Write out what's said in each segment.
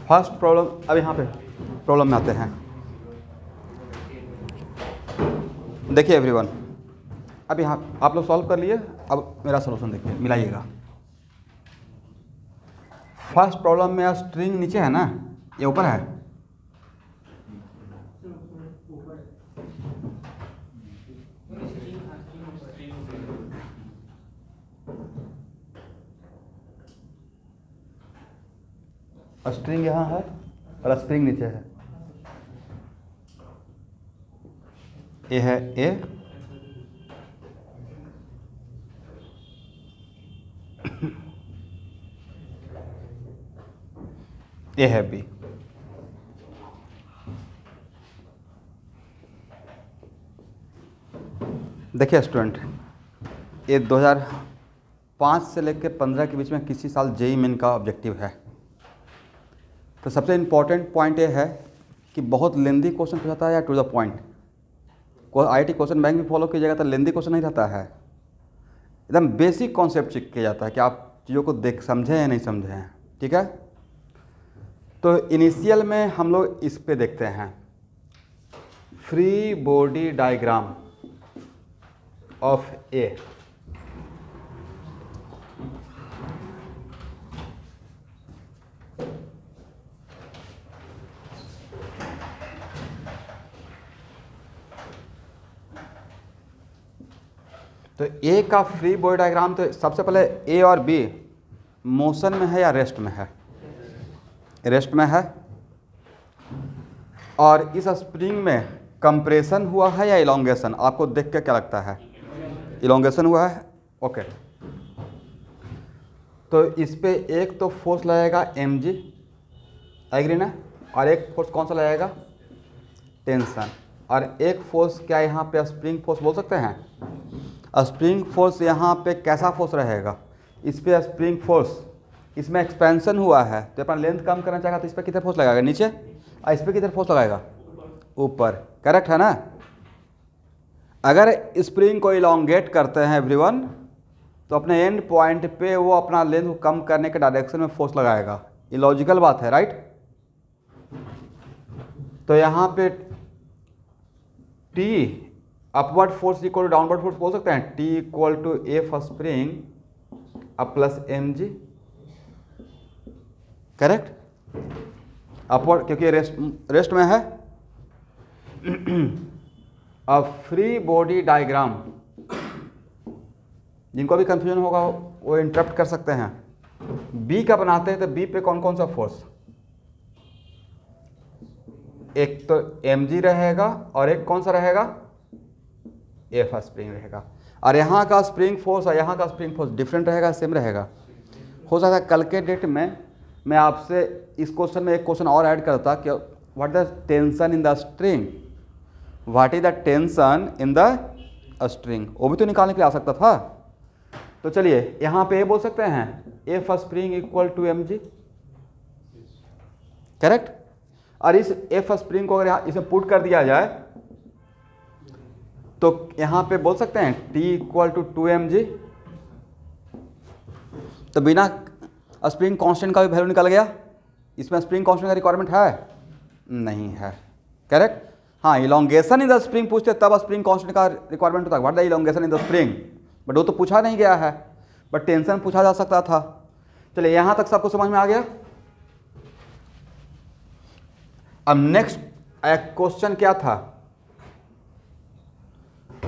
First problem, अब यहाँ पे प्रॉब्लम में आते हैं। देखिए एवरीवन, अब यहाँ आप लोग सॉल्व कर लिए, अब मेरा सॉल्यूशन देखिए, मिलाइएगा। फर्स्ट प्रॉब्लम में स्ट्रिंग नीचे है ना, ये ऊपर है। स्ट्रिंग यहाँ है और स्प्रिंग नीचे है। ए है ए, ए है बी। देखिए स्टूडेंट, ये 2005 से लेकर 15 के बीच में किसी साल जेईई मेन का ऑब्जेक्टिव है। तो सबसे इम्पॉर्टेंट पॉइंट ये है कि बहुत लेंदी क्वेश्चन पूछाता है या to the point. IIT question bank भी फॉलो कीजिएगा तो लेंदी क्वेश्चन नहीं रहता है, एकदम बेसिक कॉन्सेप्ट चेक किया जाता है कि आप चीज़ों को देख समझे या नहीं समझे हैं। ठीक है, तो इनिशियल में हम लोग इस पे देखते हैं, फ्री बॉडी डायग्राम ऑफ ए। तो ए का फ्री बॉडी डायग्राम, तो सबसे पहले ए और बी मोशन में है या रेस्ट में है? रेस्ट में है। और इस स्प्रिंग में कंप्रेशन हुआ है या इलोंगेशन? आपको देख के क्या लगता है? इलोंगेशन हुआ है। ओके, तो इस पे एक तो फोर्स लगेगा mg, एग्री ना, और एक फोर्स कौन सा लगेगा? टेंशन। और एक फोर्स क्या यहाँ पे स्प्रिंग फोर्स बोल सकते हैं? स्प्रिंग फोर्स यहाँ पे कैसा फोर्स रहेगा? इस पे स्प्रिंग फोर्स, इसमें एक्सपेंशन हुआ है तो अपना लेंथ कम करना चाहेगा तो इस पर किधर फोर्स लगाएगा? नीचे। और इस पर किधर फोर्स लगाएगा? ऊपर। करेक्ट है ना? अगर स्प्रिंग को इलोंगेट करते हैं एवरीवन तो अपने एंड पॉइंट पे वो अपना लेंथ को कम करने के डायरेक्शन में फोर्स लगाएगा। ये लॉजिकल बात है, राइट? तो यहाँ पे T upward force equal to downward force बोल सकते हैं। T equal to F spring अब प्लस mg। करेक्ट? अपवर्ड, क्योंकि रेस्ट में है। अब फ्री बॉडी डायग्राम, जिनको भी कंफ्यूजन होगा वो इंटरप्ट कर सकते हैं। बी का बनाते हैं तो बी पे कौन कौन सा फोर्स? एक तो mg रहेगा और एक कौन सा रहेगा? एफ स्प्रिंग रहेगा। और यहाँ का स्प्रिंग फोर्स और यहाँ का स्प्रिंग फोर्स डिफरेंट रहेगा, सेम रहेगा? हो सकता है कल के डेट में मैं आपसे इस क्वेश्चन में एक क्वेश्चन और ऐड करता कि what the tension in the string, what is the tension in the string, वो भी तो निकालने के लिए आ सकता था। तो चलिए यहाँ पे ये बोल सकते हैं F spring equal to mg। Correct? और इस एफ स्प्रिंग को अगर यहाँ इसमें पुट कर दिया जाए तो यहाँ पे बोल सकते हैं T इक्वल टू 2mg। तो बिना स्प्रिंग कांस्टेंट का भी वैल्यू निकल गया। इसमें स्प्रिंग कांस्टेंट का रिक्वायरमेंट है? नहीं है। करेक्ट? हाँ, इलोंगेशन इन द स्प्रिंग पूछते तब स्प्रिंग कांस्टेंट का रिक्वायरमेंट होता है, what the elongation in the spring, but वो तो पूछा नहीं गया है। बट टेंशन पूछा जा सकता था। चलिए यहाँ तक सबको समझ में आ गया। अब नेक्स्ट क्वेश्चन क्या था?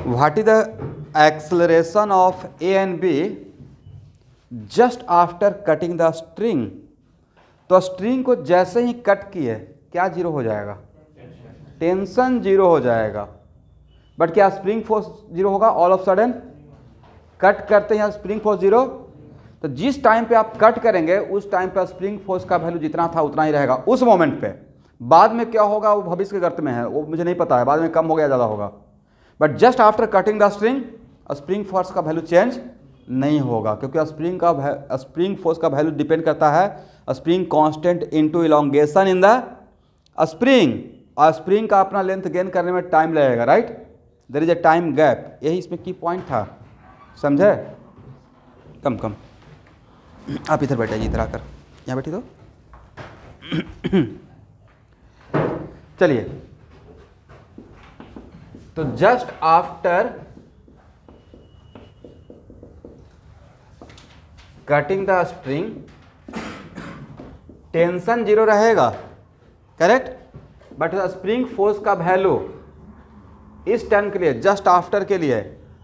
What is the acceleration of A and B just after cutting the string? तो स्ट्रिंग को जैसे ही कट किए क्या जीरो हो जाएगा? टेंशन जीरो हो जाएगा। बट क्या स्प्रिंग फोर्स जीरो होगा ऑल ऑफ सडन? कट करते हैं स्प्रिंग फोर्स जीरो। तो जिस टाइम पे आप कट करेंगे उस टाइम पे स्प्रिंग फोर्स का वैल्यू जितना था उतना ही रहेगा उस मोमेंट पे। बाद में क्या होगा वो भविष्य के गर्त में है, वो मुझे नहीं पता है, बाद में कम हो गया ज़्यादा होगा। But just after cutting the string spring force का वैल्यू चेंज नहीं होगा, क्योंकि स्प्रिंग फोर्स का वैल्यू डिपेंड करता है spring constant into elongation in the spring. और स्प्रिंग का अपना लेंथ गेन करने में टाइम लगेगा, right, there is a time gap. यही इसमें की पॉइंट था, समझे। कम आप इधर बैठे, इधर आकर यहाँ बैठी तो चलिए, तो just after cutting the string tension zero रहेगा, करेक्ट, बट स्प्रिंग फोर्स का वैल्यू इस टर्न के लिए, जस्ट आफ्टर के लिए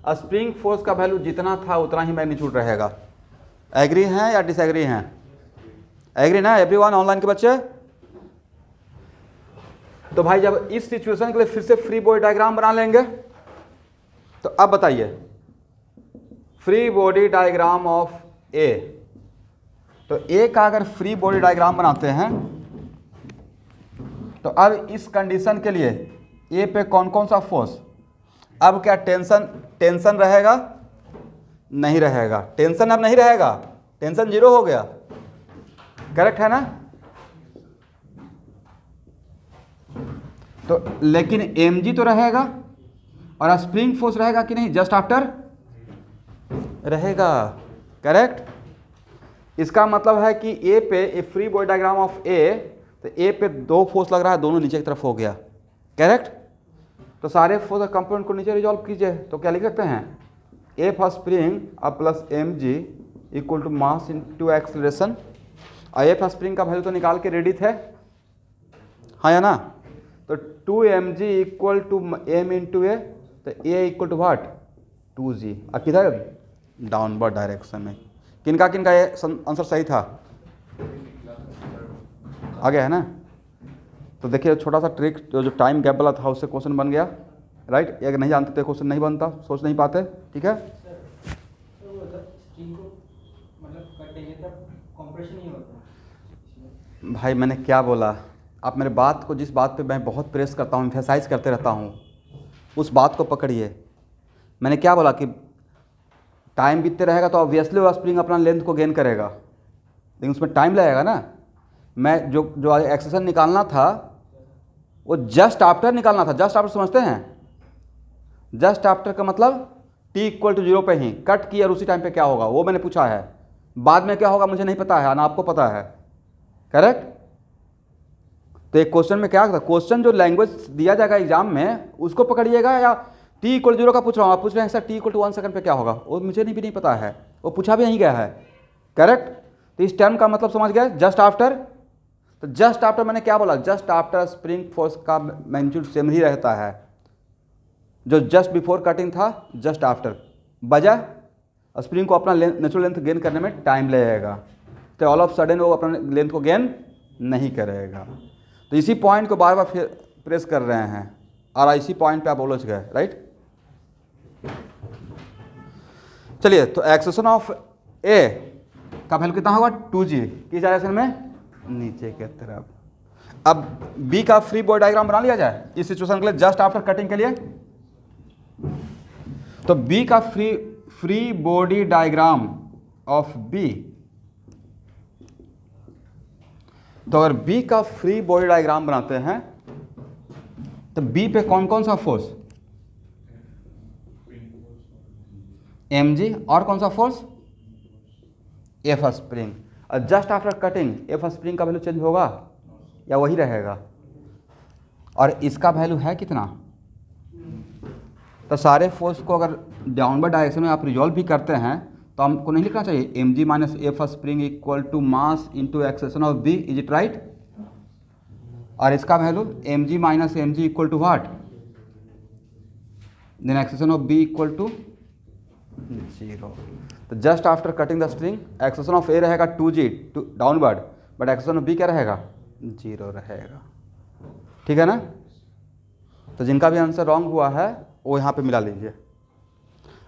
स्प्रिंग फोर्स का वैल्यू जितना था उतना ही मैग्नीट्यूड रहेगा। एग्री हैं या डिसएग्री हैं? एग्री ना एवरीवन, ऑनलाइन के बच्चे? तो भाई जब इस सिचुएशन के लिए फिर से फ्री बॉडी डायग्राम बना लेंगे, तो अब बताइए फ्री बॉडी डायग्राम ऑफ ए। तो ए का अगर फ्री बॉडी डायग्राम बनाते हैं तो अब इस कंडीशन के लिए ए पे कौन कौन सा फोर्स, अब क्या टेंशन रहेगा? नहीं रहेगा, टेंशन अब नहीं रहेगा, टेंशन जीरो हो गया, करेक्ट है ना। तो लेकिन mg तो रहेगा और स्प्रिंग फोर्स रहेगा कि नहीं? जस्ट आफ्टर रहेगा, करेक्ट। इसका मतलब है कि ए पे ए फ्री बॉडी डायग्राम ऑफ ए, तो ए पे दो फोर्स लग रहा है, दोनों नीचे की तरफ हो गया, करेक्ट। तो सारे फोर्स कंपोनेंट को नीचे रिजॉल्व कीजिए, तो क्या लिख सकते हैं? एफ स्प्रिंग अब plus mg equal to mass into acceleration. और एफ स्प्रिंग का वैल्यू तो निकाल के रेडी थे, हाँ या ना। तो 2mg equal to m into a, तो a equal to watt 2g। अब किधर? डाउनवर्ड डायरेक्शन में। किनका किनका ये आंसर सही था? आ गया है ना। तो देखिए छोटा सा ट्रिक, जो टाइम गैप वाला था उससे क्वेश्चन बन गया, राइट। अगर नहीं जानते तो क्वेश्चन नहीं बनता, सोच नहीं पाते, ठीक है। भाई मैंने क्या बोला, आप मेरे बात को, जिस बात पे मैं बहुत प्रेस करता हूँ, एम्फेसाइज करते रहता हूँ, उस बात को पकड़िए। मैंने क्या बोला कि टाइम बीतते रहेगा तो ऑब्वियसली वो स्प्रिंग अपना लेंथ को गेन करेगा, लेकिन उसमें टाइम लगेगा ना। मैं जो एक्सेशन निकालना था वो जस्ट आफ्टर निकालना था। जस्ट आफ्टर समझते हैं? जस्ट आफ्टर का मतलब t इक्वल टू 0 पे ही कट किया और उसी टाइम पे क्या होगा वो मैंने पूछा है। बाद में क्या होगा मुझे नहीं पता है, ना आपको पता है, करेक्ट। तो एक क्वेश्चन में क्या था, क्वेश्चन जो लैंग्वेज दिया जाएगा एग्जाम में उसको पकड़िएगा, या t इक्वल 0 का पूछ रहा हूँ, आप पूछ रहे हैं sir t equal to 1 second पे क्या होगा, वो मुझे भी नहीं पता है, वो पूछा भी नहीं गया है, करेक्ट। तो इस टर्म का मतलब समझ गए, जस्ट आफ्टर। तो जस्ट आफ्टर मैंने क्या बोला, जस्ट आफ्टर स्प्रिंग फोर्स का मैग्नीट्यूड सेम ही रहता है, जो जस्ट बिफोर कटिंग था जस्ट आफ्टर बजा। स्प्रिंग को अपना नेचुरल लेंथ गेन करने में टाइम लगेगा, तो ऑल ऑफ सडन वो अपना लेंथ को गेन नहीं करेगा। तो इसी पॉइंट को बार बार फिर प्रेस कर रहे हैं और इसी पॉइंट पे आप उलझ गए, राइट। चलिए, तो एक्सेशन ऑफ ए का वैल्यू कितना होगा 2g किस डायरेक्शन में, नीचे के तरफ। अब बी का फ्री बॉडी डायग्राम बना लिया जाए इस सिचुएशन के लिए, जस्ट आफ्टर कटिंग के लिए। तो बी का free body diagram of B, तो अगर बी का फ्री बॉडी डायग्राम बनाते हैं तो बी पे कौन कौन सा फोर्स, mg, और कौन सा फोर्स, एफ स्प्रिंग। और just after cutting F spring का वैल्यू चेंज होगा या वही रहेगा? और इसका वैल्यू है कितना? तो सारे फोर्स को अगर डाउनवर्ड डायरेक्शन में आप रिजॉल्व भी करते हैं तो हमको नहीं लिखना चाहिए mg minus F spring equal to mass into acceleration of B, is it right. और इसका value mg minus mg equal to what, then acceleration of B equal to 0। तो just after cutting the string acceleration of A रहेगा 2g downward, but acceleration of B क्या रहेगा, 0 रहेगा, ठीक है ना। तो जिनका भी आंसर रॉन्ग हुआ है वो यहाँ पे मिला लीजिए।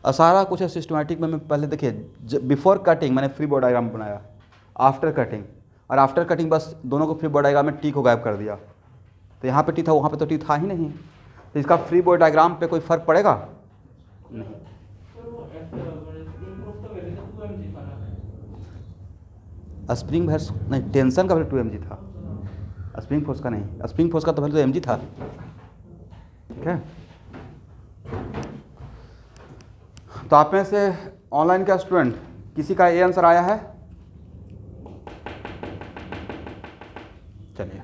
और सारा कुछ है सिस्टमैटिक में। मैं पहले देखिए, बिफोर कटिंग मैंने फ्री बॉडी डायग्राम बनाया, आफ्टर कटिंग, और आफ्टर कटिंग बस दोनों को फ्री बॉडी डायग्राम में टी को गायब कर दिया। तो यहाँ पे टी था, वहाँ पे तो टी था ही नहीं, तो इसका फ्री बॉडी डायग्राम पे कोई फर्क पड़ेगा नहीं। स्प्रिंग वर्स नहीं, टेंशन का वैल्यू 2mg था, स्प्रिंग फोर्स का नहीं, स्प्रिंग फोर्स का तो पहले तो mg था, ठीक है। तो आप में से ऑनलाइन का स्टूडेंट किसी का ये आंसर आया है? चलिए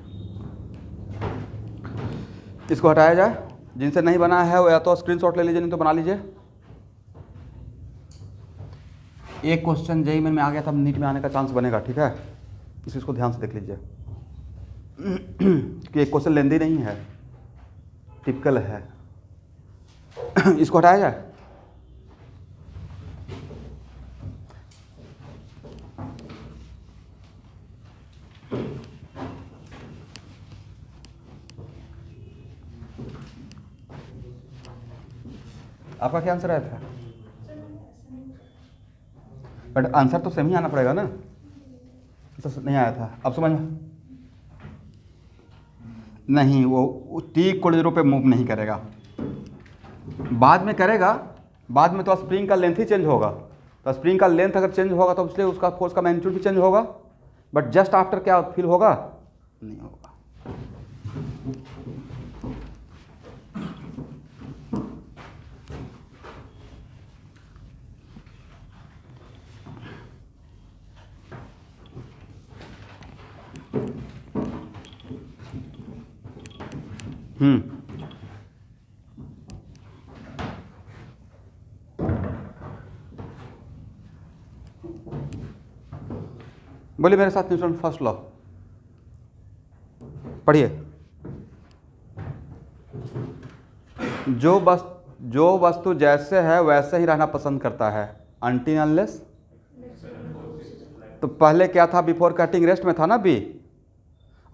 इसको हटाया जाए, जिनसे नहीं बना है वो या तो स्क्रीनशॉट ले लीजिए, नहीं तो बना लीजिए। एक क्वेश्चन जेईई में आ गया था, नीट में आने का चांस बनेगा, ठीक है, इसको ध्यान से देख लीजिए कि एक क्वेश्चन लेंदी नहीं है, टिपिकल है। इसको हटाया जाए। आपका क्या आंसर आया था? बट आंसर तो सेम ही आना पड़ेगा ना, तो नहीं आया था। अब समझ में नहीं, वो t=0 पे मूव नहीं करेगा, बाद में करेगा, बाद में तो स्प्रिंग का लेंथ ही चेंज होगा, तो स्प्रिंग का लेंथ अगर चेंज होगा तो इसलिए उसका फोर्स का मैग्नीट्यूड भी चेंज होगा, बट जस्ट आफ्टर क्या फील होगा? नहीं होगा। बोलिए मेरे साथ न्यूटन फर्स्ट लॉ पढ़िए। जो वस्तु जैसे है वैसे ही रहना पसंद करता है, अनटिल अनलेस। तो पहले क्या था? बिफोर कटिंग रेस्ट में था ना बी,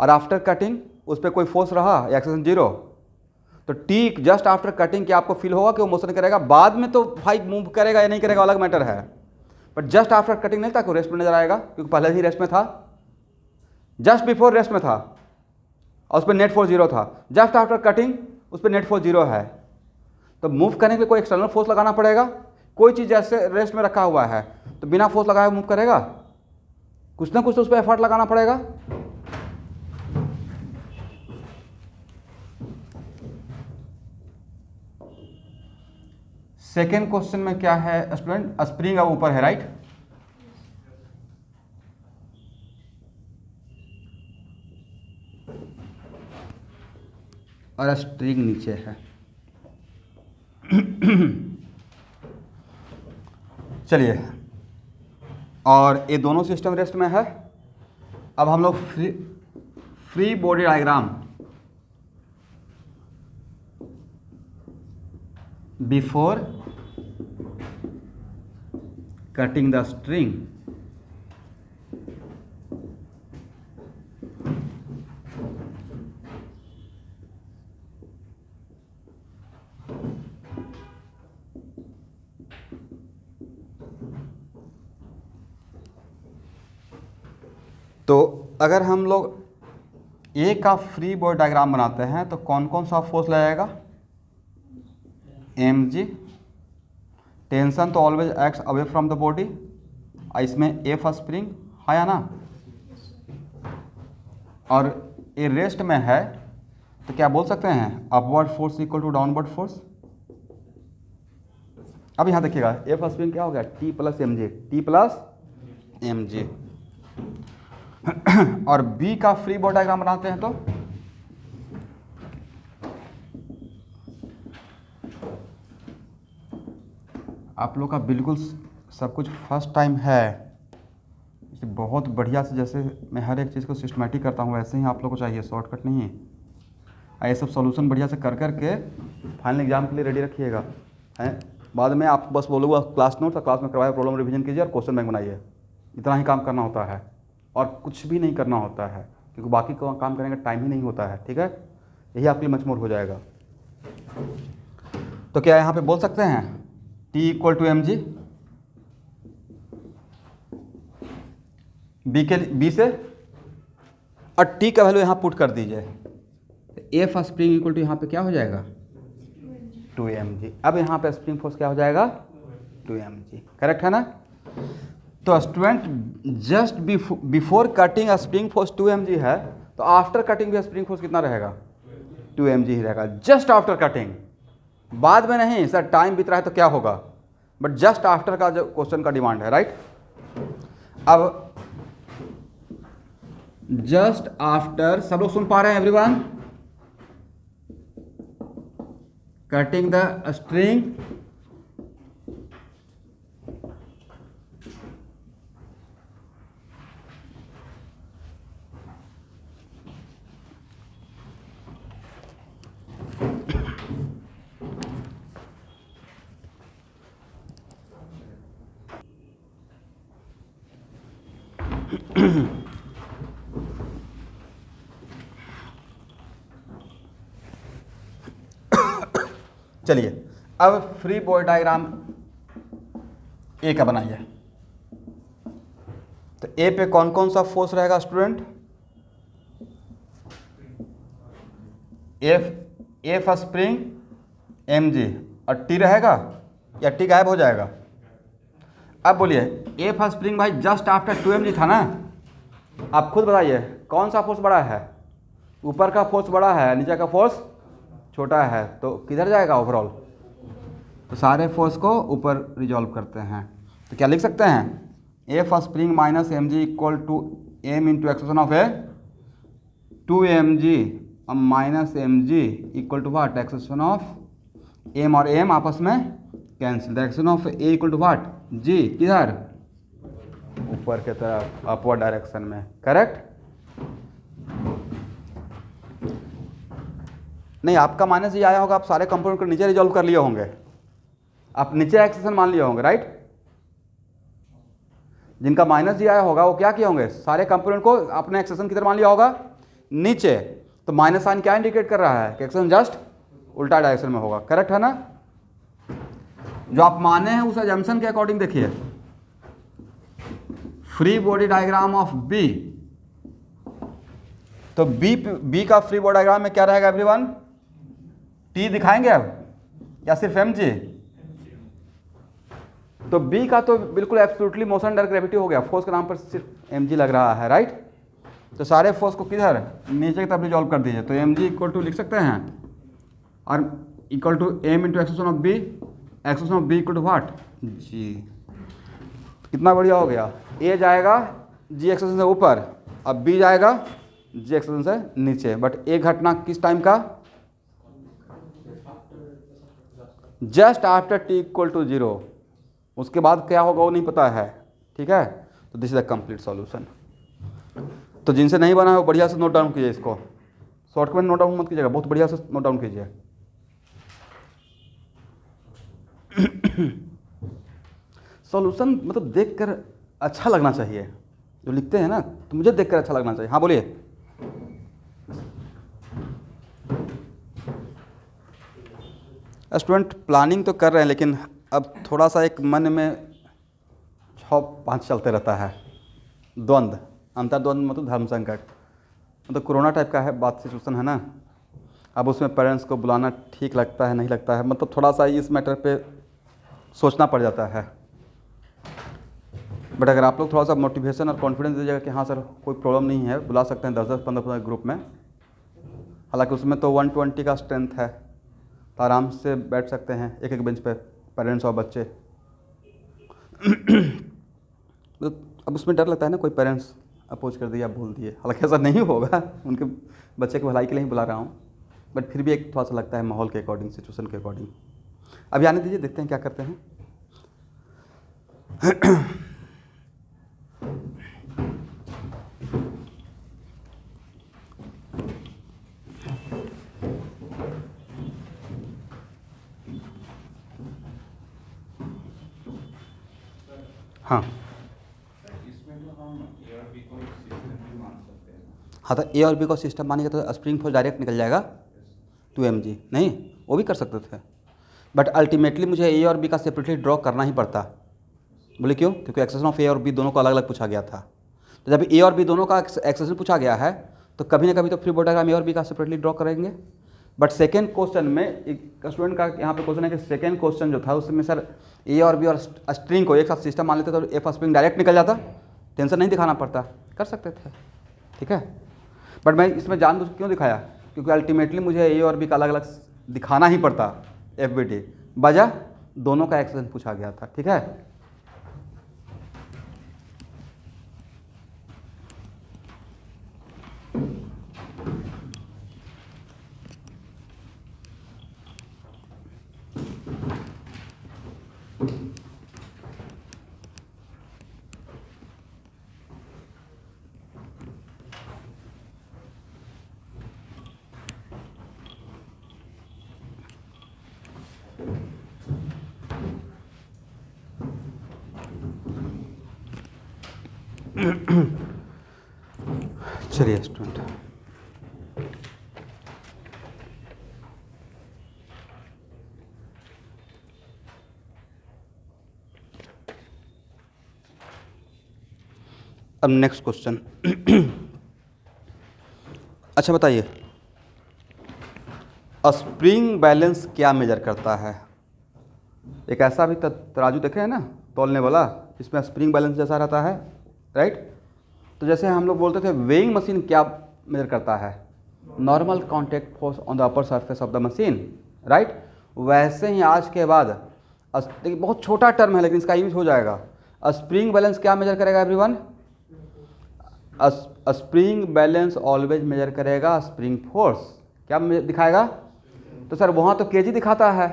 और आफ्टर कटिंग उस पर कोई फोर्स रहा, एक्सेशन 0। तो टी जस्ट आफ्टर कटिंग क्या आपको फील होगा कि वो मोशन करेगा, बाद में तो भाई मूव करेगा या नहीं करेगा अलग मैटर है, बट जस्ट आफ्टर कटिंग नहीं था कि रेस्ट में नजर आएगा, क्योंकि पहले ही रेस्ट में था, जस्ट बिफोर रेस्ट में था और उस पर नेट फोर्स 0 था, जस्ट आफ्टर कटिंग उस पर नेट फोर्स 0 है। तो मूव करने के लिए कोई एक्सटर्नल फोर्स लगाना पड़ेगा। कोई चीज़ जैसे रेस्ट में रखा हुआ है तो बिना फोर्स लगाए मूव करेगा, कुछ ना कुछ तो उस पर एफर्ट लगाना पड़ेगा। सेकेंड क्वेश्चन में क्या है स्टूडेंट? स्प्रिंग अब ऊपर है, राइट? और स्प्रिंग नीचे है। चलिए, और ये दोनों सिस्टम रेस्ट में है। अब हम लोग free body diagram before cutting the string तो अगर हम लोग ए का फ्री बॉडी डायग्राम बनाते हैं तो कौन कौन सा फोर्स लगेगा? mg, टेंशन तो always acts away from the body, इसमें एफ स्प्रिंग है या ना, और ये रेस्ट में है तो क्या बोल सकते हैं? Upward force equal to downward force. अब यहाँ देखिएगा एफ स्प्रिंग क्या हो गया? T plus M G. और बी का फ्री बॉडी डायग्राम बनाते हैं तो आप लोग का बिल्कुल सब कुछ फर्स्ट टाइम है, इसलिए बहुत बढ़िया से, जैसे मैं हर एक चीज़ को सिस्टमेटिक करता हूँ वैसे ही आप लोग को चाहिए, शॉर्टकट नहीं है। ये सब सॉल्यूशन बढ़िया से कर करके फाइनल एग्जाम के लिए रेडी रखिएगा, हैं? बाद में आप बस बोलूँगा क्लास नोट, क्लास में करवाए, प्रॉब्लम रिवीजन कीजिए और क्वेश्चन बैंक बनाइए, इतना ही काम करना होता है और कुछ भी नहीं करना होता है, क्योंकि बाकी का काम करने का टाइम ही नहीं होता है, ठीक है? यही आपके लिए मचमोर हो जाएगा। तो क्या यहाँ पे बोल सकते हैं T equal to M G, B से, और T का वैल्यू यहाँ पुट कर दीजिए, एफ स्प्रिंग इक्वल टू यहाँ पे क्या हो जाएगा? 2mg। अब यहाँ पे स्प्रिंग फोर्स क्या हो जाएगा? 2mg, करेक्ट है ना? तो student just before cutting spring force 2mg है, तो तो आफ्टर कटिंग भी स्प्रिंग फोर्स कितना रहेगा, 2 mg ही रहेगा, जस्ट आफ्टर कटिंग, बाद में नहीं सर टाइम बीत रहा है तो क्या होगा, बट जस्ट आफ्टर का जो क्वेश्चन का डिमांड है, राइट। अब जस्ट आफ्टर, सब लोग सुन पा रहे हैं एवरीवन, कटिंग द स्ट्रिंग चलिए अब फ्री बॉडी डायग्राम ए का बनाइए। तो ए पे कौन कौन सा फोर्स रहेगा स्टूडेंट, एफ स्प्रिंग mg और टी रहेगा या टी गायब हो जाएगा। अब बोलिए एफ स्प्रिंग भाई जस्ट आफ्टर 2 mg था ना, आप खुद बताइए कौन सा फोर्स बड़ा है, ऊपर का फोर्स बड़ा है नीचे का फोर्स छोटा है, तो किधर जाएगा ओवरऑल, तो सारे फोर्स को ऊपर रिजॉल्व करते हैं। तो क्या लिख सकते हैं, F spring minus mg equal to m into acceleration of A 2mg minus mg equal to what, acceleration of m और m आपस में cancel, acceleration of a equal to what, g किधर, ऊपर के तरफ अपवर्ड डायरेक्शन में, correct. नहीं आपका माइनस जी आया होगा, आप सारे कंपोनेंट को नीचे रिजॉल्व कर लिए होंगे, आप नीचे एक्सेशन मान लिए होंगे, राइट। जिनका माइनस जी आया होगा वो क्या किए होंगे, सारे कंपोनेंट को आपने एक्सेशन किधर मान लिया होगा, नीचे। तो माइनस साइन क्या इंडिकेट कर रहा है कि एक्सेशन जस्ट उल्टा डायरेक्शन में होगा, करेक्ट है ना। जो आप माने हैं उस अजम्पशन के अकॉर्डिंग देखिए, free body diagram of B, तो बी का फ्री बॉडी डायग्राम में क्या रहेगा एवरीवन, टी दिखाएंगे अब या सिर्फ mg, तो बी का तो बिल्कुल एब्सोल्युटली मोशन अंडर ग्रेविटी हो गया, फोर्स के नाम पर सिर्फ mg लग रहा है, राइट। तो सारे फोर्स को किधर नीचे की तरफ रिजॉल्व कर दीजिए, तो mg इक्वल टू लिख सकते हैं और equal to m into acceleration of B, acceleration of B equal to what, g. कितना बढ़िया हो गया, ए जाएगा जी एक्सेशन से ऊपर, अब बी जाएगा जी एक्सेशन से नीचे, बट ए घटना किस टाइम का, just after T equal to 0, उसके बाद क्या होगा वो नहीं पता है, ठीक है। तो this is the complete solution. तो जिनसे नहीं बना है वो बढ़िया से नोट डाउन कीजिए, इसको शॉर्ट में नोट डाउन मत कीजिएगा, बहुत बढ़िया से नोट डाउन कीजिए। सॉल्यूशन मतलब देखकर अच्छा लगना चाहिए, जो लिखते हैं ना तो मुझे देखकर अच्छा लगना चाहिए। हाँ बोलिए, स्टूडेंट प्लानिंग तो कर रहे हैं लेकिन अब थोड़ा सा एक मन में 6-5 चलते रहता है, द्वंद्व, अंतर्द्वंद मतलब धर्म संकट, मतलब कोरोना टाइप का है बात, सिचुएशन है ना। अब उसमें पेरेंट्स को बुलाना ठीक लगता है नहीं लगता है, मतलब थोड़ा सा इस मैटर पे सोचना पड़ जाता है। बट अगर आप लोग थोड़ा सा मोटिवेशन और कॉन्फिडेंस दीजिएगा कि हाँ सर कोई प्रॉब्लम नहीं है, बुला सकते हैं 10-10, 15-15 ग्रुप में, हालांकि उसमें तो 120 का स्ट्रेंथ है, तो आराम से बैठ सकते हैं एक एक बेंच पे पेरेंट्स और बच्चे। तो अब उसमें डर लगता है ना, कोई पेरेंट्स अपोज कर दिया, भूल दिए, हालांकि ऐसा नहीं होगा, उनके बच्चे की भलाई के लिए ही बुला रहा हूँ, बट फिर भी एक थोड़ा सा लगता है माहौल के अकॉर्डिंग, सिचुएशन के अकॉर्डिंग। अभी आने दीजिए, देखते हैं क्या करते हैं। हाँ हाँ, तो ए और बी को सिस्टम मानेंगे तो स्प्रिंग फोर्स डायरेक्ट निकल जाएगा 2mg, नहीं वो भी कर सकते थे, बट अल्टीमेटली मुझे ए और बी का सेपरेटली ड्रॉ करना ही पड़ता। बोले क्यों, क्योंकि एक्सेशन ऑफ ए और बी दोनों को अलग अलग पूछा गया था। तो जब ए और बी दोनों का एक्सेशन पूछा गया है तो कभी ना कभी तो फ्री बॉडी डायग्राम ए और बी का सेपरेटली ड्रॉ करेंगे। बट सेकेंड क्वेश्चन में एक स्टूडेंट का यहाँ पे क्वेश्चन है कि सेकेंड क्वेश्चन जो था उसमें सर ए और बी और स्ट्रिंग को एक साथ सिस्टम मान लेते तो एफ स्प्रिंग डायरेक्ट निकल जाता, टेंशन नहीं दिखाना पड़ता, कर सकते थे, ठीक है। बट मैं इसमें जानबूझ के क्यों दिखाया, क्योंकि अल्टीमेटली मुझे ए और बी का अलग अलग दिखाना ही पड़ता, FBT वजह दोनों का एक्सप्रेशन पूछा गया था। ठीक है, चलिए स्टूडेंट, अब नेक्स्ट क्वेश्चन। अच्छा बताइए, स्प्रिंग बैलेंस क्या मेजर करता है? एक ऐसा भी तराजू देखे हैं ना, तौलने वाला, इसमें स्प्रिंग बैलेंस जैसा रहता है, राइट। तो जैसे हम लोग बोलते थे वेइंग मशीन क्या मेजर करता है? Normal contact force on the upper surface of the machine, right. वैसे ही आज के बाद, देखिए बहुत छोटा टर्म है लेकिन इसका यूज हो जाएगा, स्प्रिंग बैलेंस क्या मेजर करेगा everyone? Spring balance always major करेगा स्प्रिंग फोर्स। क्या दिखाएगा? तो सर वहाँ तो केजी दिखाता है,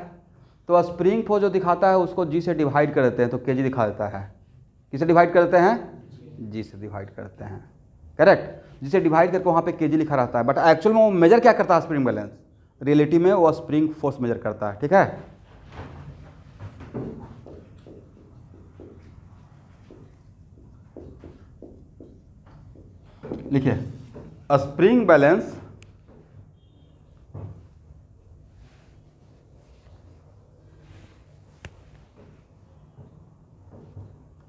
तो स्प्रिंग फोर्स जो दिखाता है उसको जी से डिवाइड कर देते हैं, तो केजी दिखा देता है। किसे डिवाइड करते हैं? जी से डिवाइड करते हैं, करेक्ट। जिसे डिवाइड करके वहाँ पे केजी लिखा रहता है, बट एक्चुअल में वो मेजर क्या करता है? Spring balance. रियलिटी में वो स्प्रिंग फोर्स मेजर करता है। ठीक है, लिखिए spring balance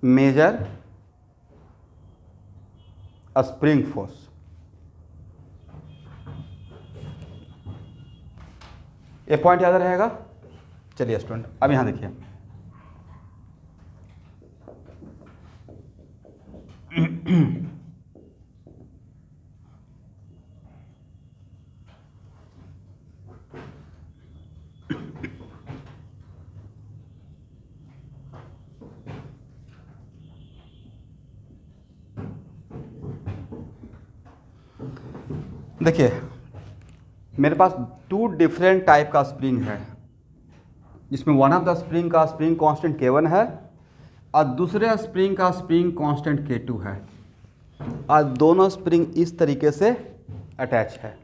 measure spring force. ये पॉइंट याद रहेगा। चलिए स्टूडेंट, अब यहां देखिए, देखिए मेरे पास 2 डिफरेंट टाइप का स्प्रिंग है, जिसमें वन ऑफ द स्प्रिंग का स्प्रिंग कांस्टेंट K1 है और दूसरे स्प्रिंग का स्प्रिंग कांस्टेंट K2 है, और दोनों स्प्रिंग इस तरीके से अटैच है।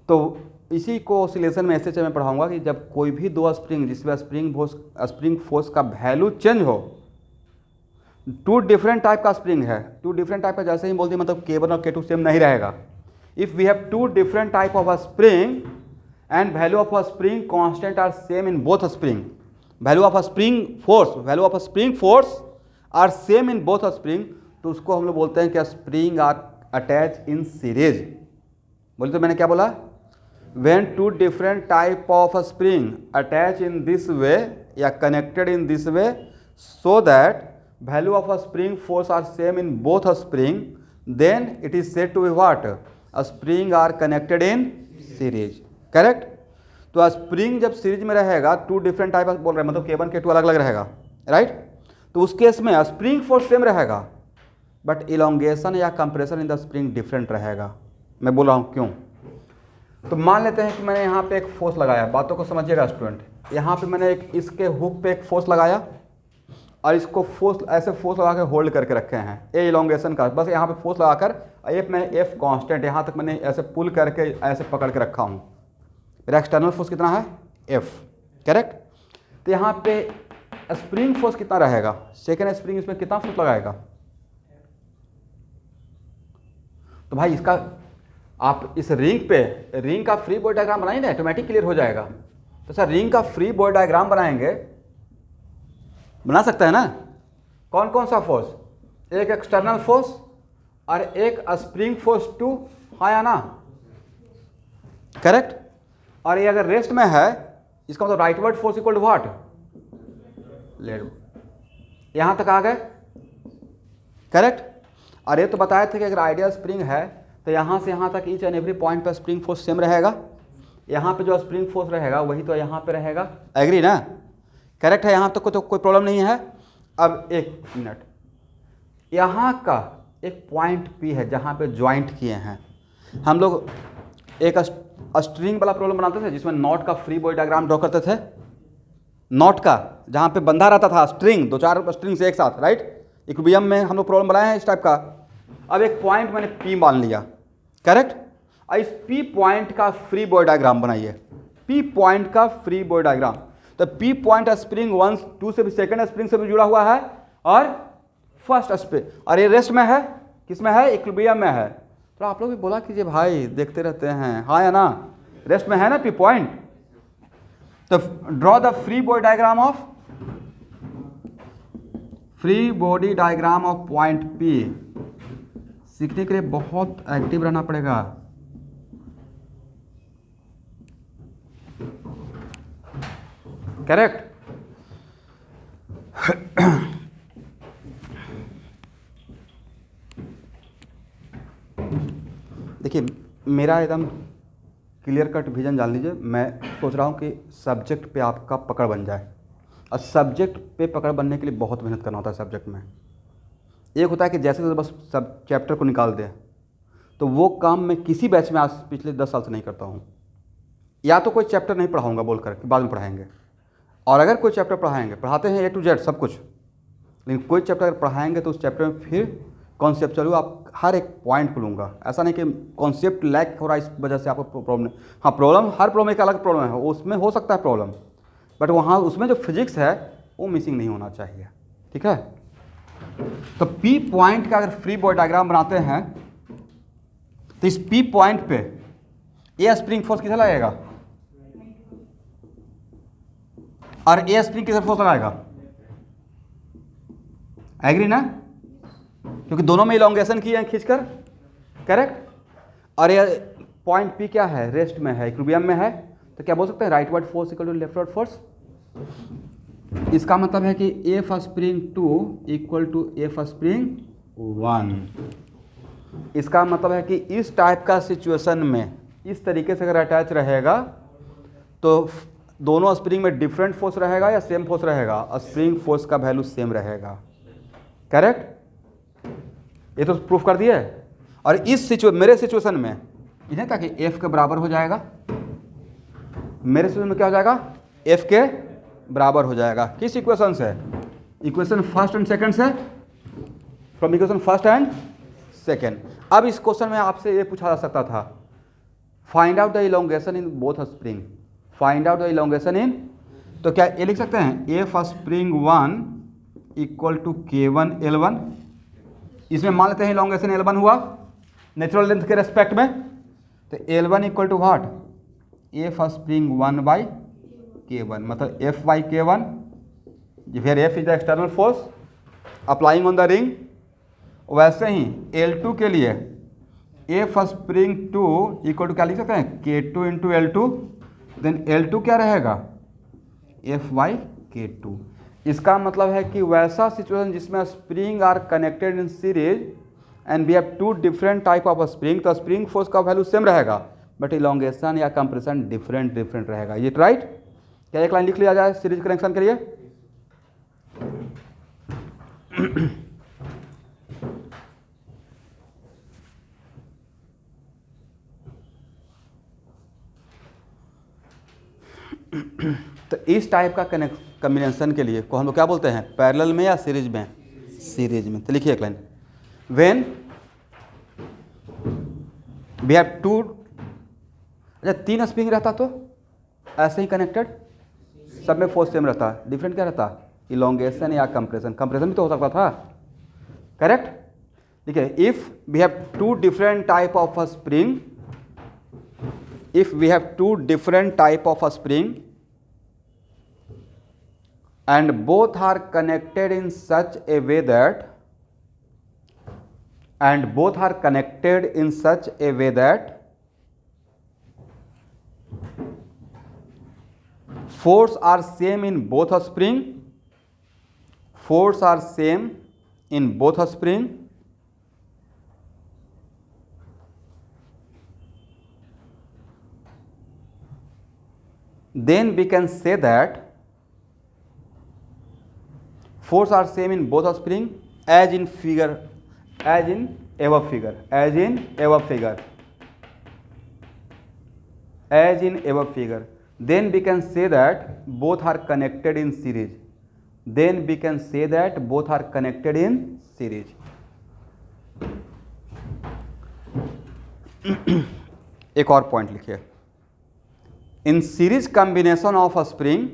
तो इसी को ऑसिलेशन में ऐसे मैं पढ़ाऊंगा कि जब कोई भी दो स्प्रिंग जिसमें स्प्रिंग फोर्स का वैल्यू चेंज हो, 2 डिफरेंट टाइप का स्प्रिंग है, 2 डिफरेंट टाइप का, जैसे ही बोल दिया मतलब K1 और K2 सेम नहीं रहेगा। If we have 2 different type of a spring and value of a spring constant are same in both spring, value of a spring force are same in both spring, तो उसको हम लोग बोलते हैं कि spring are attach in series. बोले तो मैंने क्या बोला? when 2 different type of a spring attach in this way या connected in this way so that value of a spring force are same in both spring, then it is said to be what? A spring are connected in series, correct. तो spring जब series में रहेगा, 2 different type बोल रहे हैं, मतलब K1 K2 अलग अलग रहेगा, राइट। तो उस केस में स्प्रिंग फोर्स सेम रहेगा, बट इलोंगेशन या compression in the spring different रहेगा। मैं बोल रहा हूँ क्यों? तो मान लेते हैं कि मैंने यहाँ पे एक फोर्स लगाया, बातों को समझिएगा स्टूडेंट। यहाँ पे मैंने एक इसके हुक पे एक फोर्स लगाया और इसको फोर्स ऐसे फोर्स लगा के होल्ड करके रखे हैं, ए इलोंगेशन का, बस यहाँ पे फोर्स लगाकर एफ कांस्टेंट यहाँ तक मैंने ऐसे पुल करके ऐसे पकड़ के रखा हूँ। मेरा एक्सटर्नल फोर्स कितना है? F, correct. तो यहाँ पे स्प्रिंग फोर्स कितना रहेगा? सेकेंड स्प्रिंग इसमें कितना फोर्स लगाएगा? तो भाई इसका आप इस रिंग का फ्री बॉडी डायग्राम बनाएंगे ना, ऑटोमेटिक क्लियर हो जाएगा। तो सर रिंग का फ्री बॉडी डायग्राम बनाएंगे, बना सकते हैं ना? कौन कौन सा फोर्स? एक एक्सटर्नल फोर्स और एक स्प्रिंग फोर्स 2, हाँ या ना? करेक्ट। और ये अगर रेस्ट में है, इसका मतलब rightward force equal to what? लेड। यहां तक आ गए, करेक्ट। और ये तो बताए थे कि अगर आइडियल स्प्रिंग है तो यहाँ से यहाँ तक ईच एंड एवरी पॉइंट पर स्प्रिंग फोर्स सेम रहेगा। यहाँ पे जो स्प्रिंग फोर्स रहेगा वही तो यहाँ पे रहेगा, एग्री ना? करेक्ट है, यहाँ तक तो कोई प्रॉब्लम नहीं है। अब एक मिनट, यहाँ का एक पॉइंट P है जहाँ पे ज्वाइंट किए हैं। हम लोग एक स्ट्रिंग वाला प्रॉब्लम बनाते थे जिसमें नॉट का फ्री बॉडी डायग्राम ड्रॉ करते थे, नॉट का जहाँ पे बंधा रहता था स्ट्रिंग, 2-4 स्ट्रिंग से एक साथ, राइट? इक्विलिब्रियम में हम लोग प्रॉब्लम बनाए हैं इस टाइप का। अब एक पॉइंट मैंने P मान लिया, करेक्ट? इस P पॉइंट का फ्री बॉडी डायग्राम बनाइए, P पॉइंट का फ्री बॉडी डायग्राम। तो P पॉइंट स्प्रिंग 1, 2 से भी, सेकंड स्प्रिंग से भी जुड़ा हुआ है और फर्स्ट स्प्रिंग, और ये रेस्ट में है, किस में है? इक्विलिब्रियम में है। तो आप लोग भी बोला कीजिए भाई, देखते रहते हैं, हाँ या ना? रेस्ट में है ना P पॉइंट? तो draw the free body diagram of point P। सीखने के लिए बहुत एक्टिव रहना पड़ेगा। करेक्ट? देखिए, मेरा एकदम क्लियर कट विजन जान लीजिए। मैं सोच रहा हूँ कि सब्जेक्ट पे आपका पकड़ बन जाए, और सब्जेक्ट पे पकड़ बनने के लिए बहुत मेहनत करना होता है सब्जेक्ट में। एक होता है कि जैसे तो बस सब चैप्टर को निकाल दे, तो वो काम मैं किसी बैच में आज पिछले 10 साल से नहीं करता हूँ। या तो कोई चैप्टर नहीं पढ़ाऊँगा बोल कर कि बाद में पढ़ाएंगे, और अगर कोई चैप्टर पढ़ाएंगे, पढ़ाते हैं A to Z सब कुछ, लेकिन कोई चैप्टर पढ़ाएंगे तो उस चैप्टर में फिर कॉन्सेप्चुअल आप हर एक पॉइंट को लूँगा। ऐसा नहीं कि कॉन्सेप्ट लैक हो रहा है इस वजह से आपको प्रॉब्लम। हाँ, प्रॉब्लम, हर प्रॉब्लम एक अलग प्रॉब्लम है, उसमें हो सकता है प्रॉब्लम, बट वहाँ उसमें जो फिजिक्स है वो मिसिंग नहीं होना चाहिए, ठीक है? तो P पॉइंट का अगर फ्री बॉडी डायग्राम बनाते हैं तो इस P पॉइंट पे A स्प्रिंग फोर्स किधर लगेगा और A स्प्रिंग किधर फोर्स लगाएगा? एग्री ना? क्योंकि दोनों में इलोंगेशन किए हैं खींचकर, करेक्ट? और ये पॉइंट P क्या है? रेस्ट में है, इक्विलिब्रियम में है। तो क्या बोल सकते हैं? Rightward force equal to leftward force. इसका मतलब है कि F spring 2 equal to F spring 1। इसका मतलब है कि इस टाइप का सिचुएशन में इस तरीके से अगर अटैच रहेगा तो दोनों स्प्रिंग में डिफरेंट फोर्स रहेगा या सेम फोर्स रहेगा? स्प्रिंग फोर्स का वैल्यू सेम रहेगा, करेक्ट? ये तो प्रूफ कर दिए। और इस मेरे सिचुएशन में इन्हें था कि F के बराबर हो जाएगा, मेरे सिचुएशन में क्या हो जाएगा? F के बराबर हो जाएगा। किस इक्वेशन से? इक्वेशन फर्स्ट एंड सेकंड से, from equation first and second. अब इस क्वेश्चन में आपसे ये पूछा जा सकता था, find out the elongation in both spring, find out the elongation इन, तो क्या ये लिख सकते हैं F spring 1 equal to K1 L1। इसमें मान लेते हैं इलोंगेशन L1 हुआ नेचुरल लेंथ के रेस्पेक्ट में, तो L1 equal to what? F spring 1 by K1, मतलब F by K1, where F is the external force applying on the ring. वैसे ही L2 के लिए F स्प्रिंग 2 इक्वल टू क्या लिख सकते हैं? K2 into L2, then L2 क्या रहेगा? F by K2। इसका मतलब है कि वैसा सिचुएशन जिसमें spring are connected in series and we have two different type of spring, तो स्प्रिंग फोर्स का वैल्यू सेम रहेगा बट इलोंगेशन या कंप्रेशन डिफरेंट रहेगा। ये राइट? क्या एक लाइन लिख लिया जाए सीरीज कनेक्शन के लिए? तो इस टाइप का कॉम्बिनेशन के लिए को हम लोग क्या बोलते हैं? पैरेलल में या सीरीज में? सीरीज में। तो लिखिए एक line, when we have two, अच्छा 3 स्प्रिंग रहता तो ऐसे ही कनेक्टेड, सब में फोर्स सेम रहता, डिफरेंट क्या रहता? इलोंगेशन या कंप्रेशन। कंप्रेशन भी तो हो सकता था, करेक्ट? ठीक है, if we have two different type of spring, if we have two different type of a spring and both are connected in such a way that force are same in both a spring, then we can say that force are same in both spring as in figure, as in above figure, as in above figure, as in above figure. Then we can say that both are connected in series. Then we can say that both are connected in series. एक और point लिखिए, in series combination of a spring,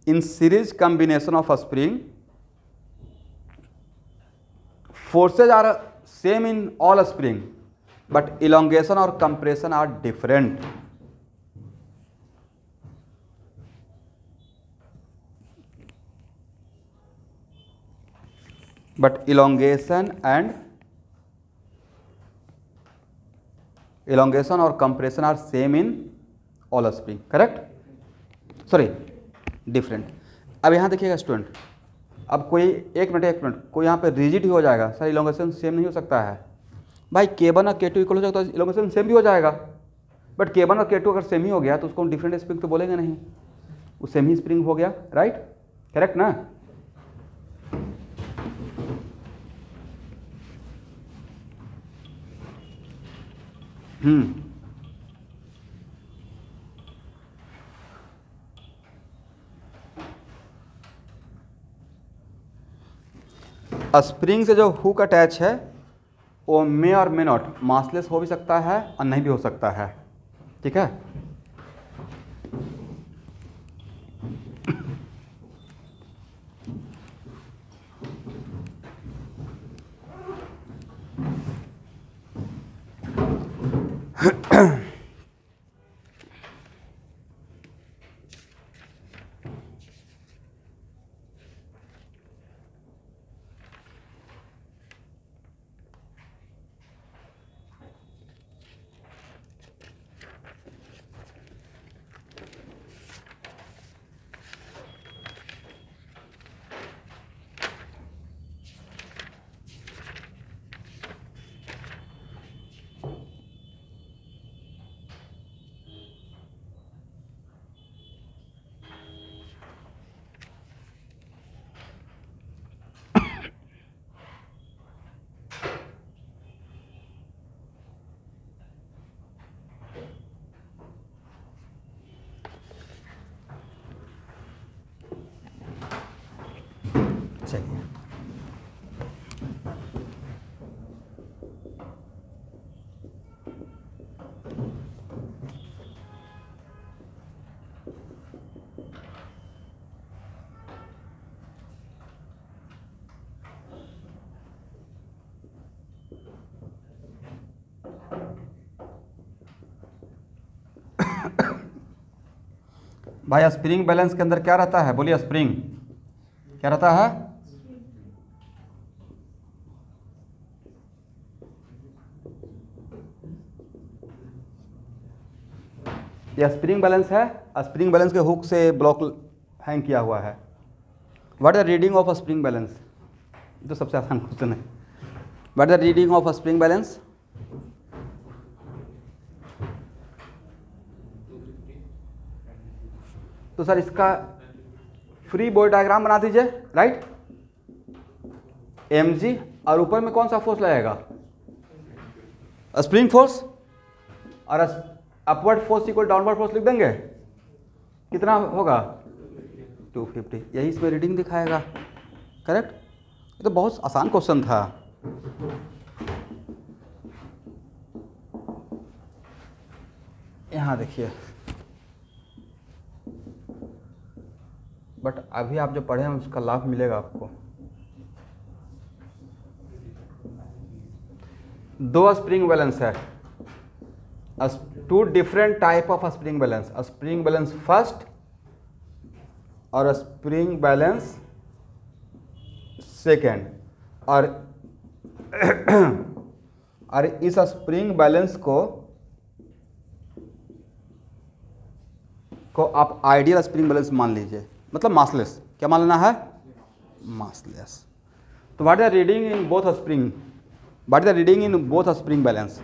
in series combination of a spring, forces are same in all spring but elongation or compression are different. But elongation or compression are same in all spring, correct? Sorry, different. अब यहाँ देखिएगा student, अब कोई एक minute कोई यहाँ पे rigid ही हो जाएगा, सर इलोंगेशन सेम नहीं हो सकता है. भाई K1 और K2 इक्वल हो जाएगा तो इलोंगेशन सेम भी हो जाएगा, बट K1 और K2 अगर सेम ही हो गया तो उसको हम डिफरेंट स्प्रिंग तो बोलेंगे नहीं, वो सेम ही स्प्रिंग हो गया, राइट? करेक्ट ना? स्प्रिंग से जो हुक अटैच है वो मे और मे नॉट मासलेस हो भी सकता है और नहीं भी हो सकता है, ठीक है? चलिए, भाई स्प्रिंग बैलेंस के अंदर क्या रहता है? बोलिए, स्प्रिंग क्या रहता है? यह स्प्रिंग बैलेंस है. स्प्रिंग बैलेंस के हुक से ब्लॉक हैंग किया हुआ है. What is the reading of a spring balance? तो सबसे आसान क्वेश्चन है. What is the reading of a spring balance? तो सर इसका फ्री बॉडी डायग्राम बना दीजिए, राइट? mg और ऊपर में कौन सा फोर्स लगेगा? स्प्रिंग फोर्स, और upward force equal downward force लिख देंगे. कितना होगा? 250. यही इसमें रीडिंग दिखाएगा, करेक्ट? ये तो बहुत आसान क्वेश्चन था. यहाँ देखिए, बट अभी आप जो पढ़े हैं उसका लाभ मिलेगा आपको. दो स्प्रिंग बैलेंस है, two different type of spring balance. Spring balance first और स्प्रिंग बैलेंस सेकेंड. और इस स्प्रिंग बैलेंस को आप आइडियल स्प्रिंग बैलेंस मान लीजिए, मतलब मासलेस. क्या मान लेना है? मासलेस. तो what is the reading in both spring? What is the reading in both spring balance?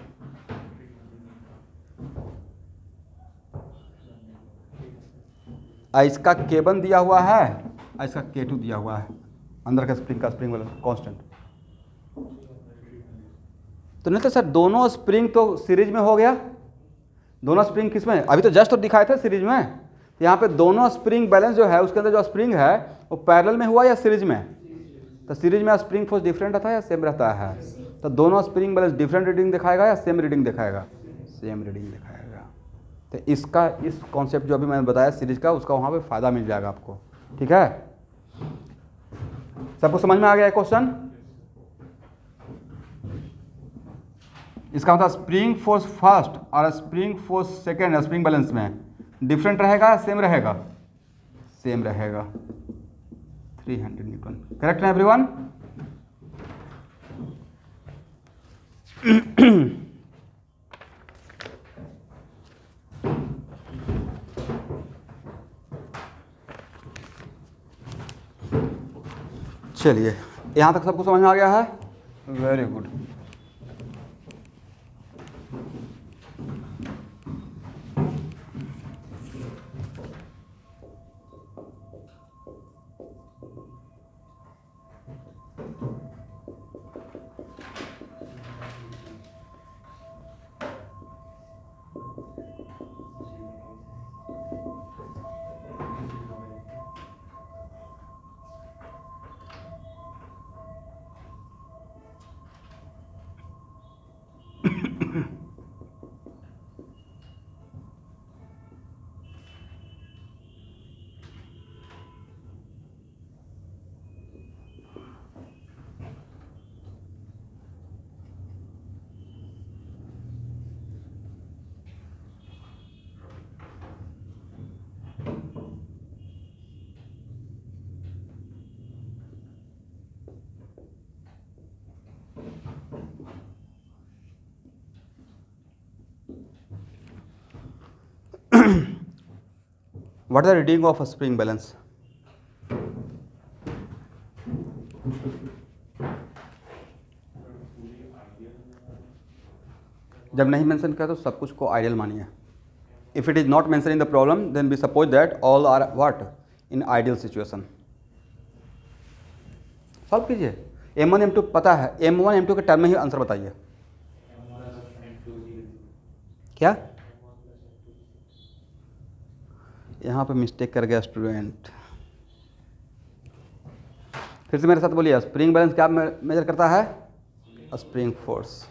इसका K1 दिया हुआ है, इसका K2 दिया हुआ है, अंदर का स्प्रिंग वाला कांस्टेंट। तो नहीं तो सर दोनों स्प्रिंग तो सीरीज में हो गया, दोनों स्प्रिंग किस में, अभी तो जस्ट तो दिखाए थे सीरीज में, तो यहाँ पे दोनों स्प्रिंग बैलेंस जो है उसके अंदर जो स्प्रिंग है वो पैरेलल में हुआ या सीरीज में, तो सीरीज में स्प्रिंग फोर्स डिफरेंट रहता है या सेम रहता है, तो दोनों स्प्रिंग बैलेंस डिफरेंट रीडिंग दिखाएगा या सेम रीडिंग दिखाएगा, सेम रीडिंग दिखाएगा। तो इसका इस कॉन्सेप्ट जो अभी मैंने बताया सीरीज का, उसका वहाँ पे फ़ायदा मिल जाएगा आपको। ठीक है, सबको समझ में आ गया क्वेश्चन? इसका मतलब स्प्रिंग फोर्स फर्स्ट और spring force second spring balance में डिफरेंट रहेगा या सेम रहेगा? सेम रहेगा। 300 न्यूटन, करेक्ट है एवरीवन? चलिए, यहाँ तक सबको समझ में आ गया है? Very good. What is the reading of a spring balance? जब नहीं मेंशन किया तो सब कुछ को आइडियल मानिए। If it is not mention in the problem then we suppose that all are what in ideal situation. Solve कीजिए। M1 M2 पता है, M1 M2 के टर्म में ही आंसर बताइए। क्या यहाँ पे मिस्टेक कर गया स्टूडेंट, फिर से मेरे साथ बोलिए। स्प्रिंग बैलेंस क्या मेजर करता है? Spring force.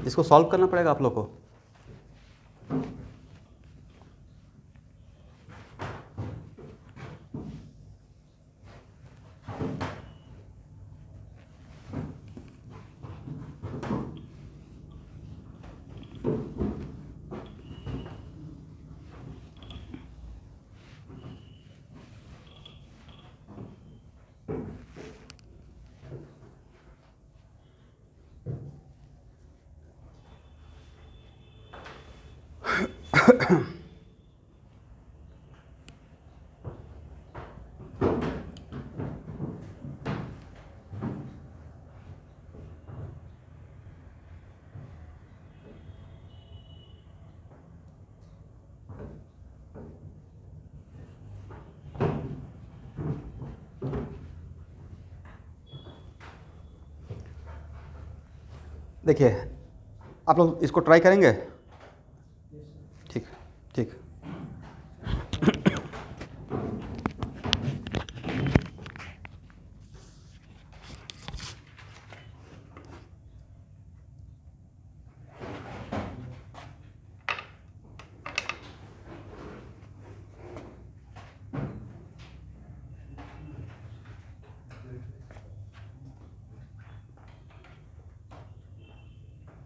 इसको सॉल्व करना पड़ेगा आप लोग को। देखिए आप लोग इसको ट्राई करेंगे? ठीक ठीक।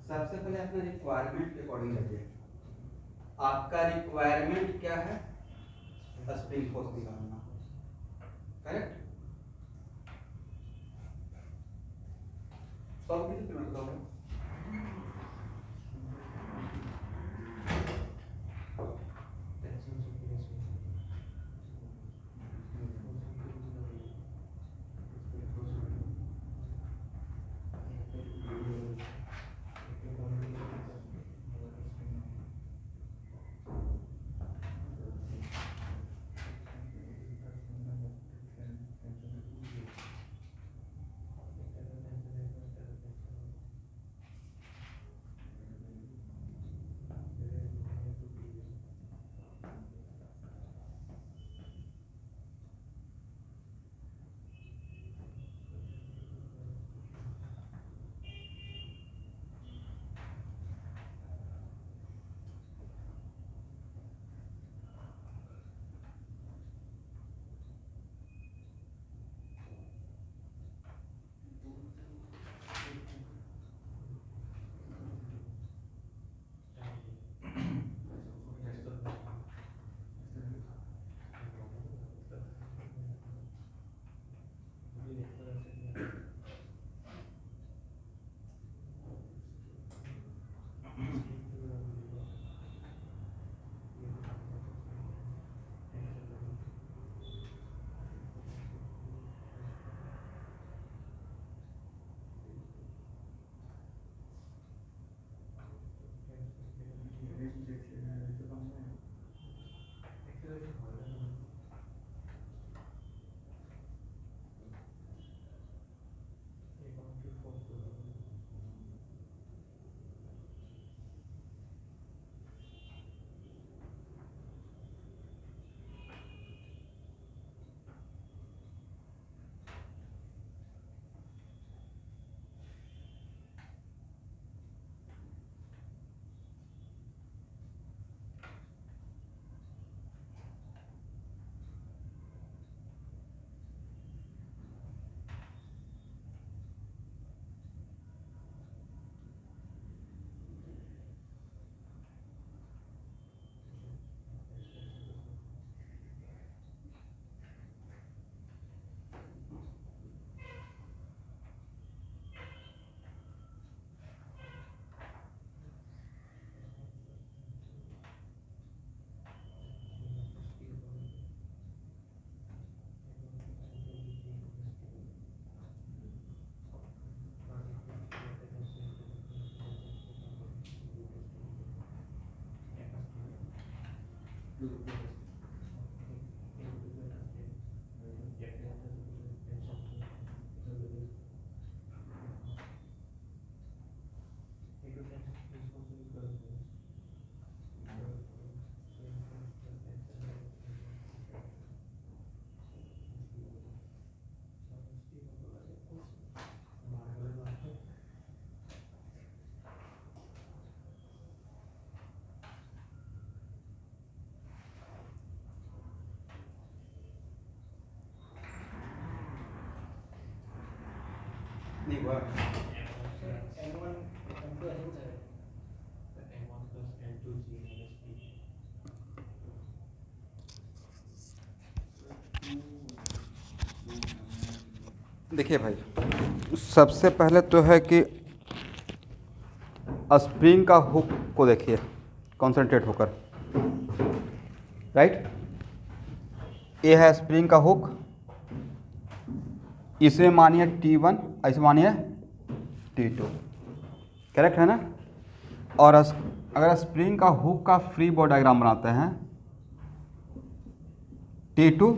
सबसे पहले अपना रिक्वायरमेंट के अकॉर्डिंग रखिए। आपका रिक्वायरमेंट क्या है? स्प्रिंग फोर्स निकालना। करेक्ट। सॉल्व कीजिए फिर मैं बताऊंगा। नहीं हुआ। देखिए भाई, सबसे पहले तो है कि स्प्रिंग का हुक को देखिए कॉन्सेंट्रेट होकर। राइट, ये है स्प्रिंग का हुक, इसे मानिए T1, ऐसे मानिए T2। करेक्ट है ना। और अगर स्प्रिंग का हुक का फ्री बॉडी डायग्राम बनाते हैं, T2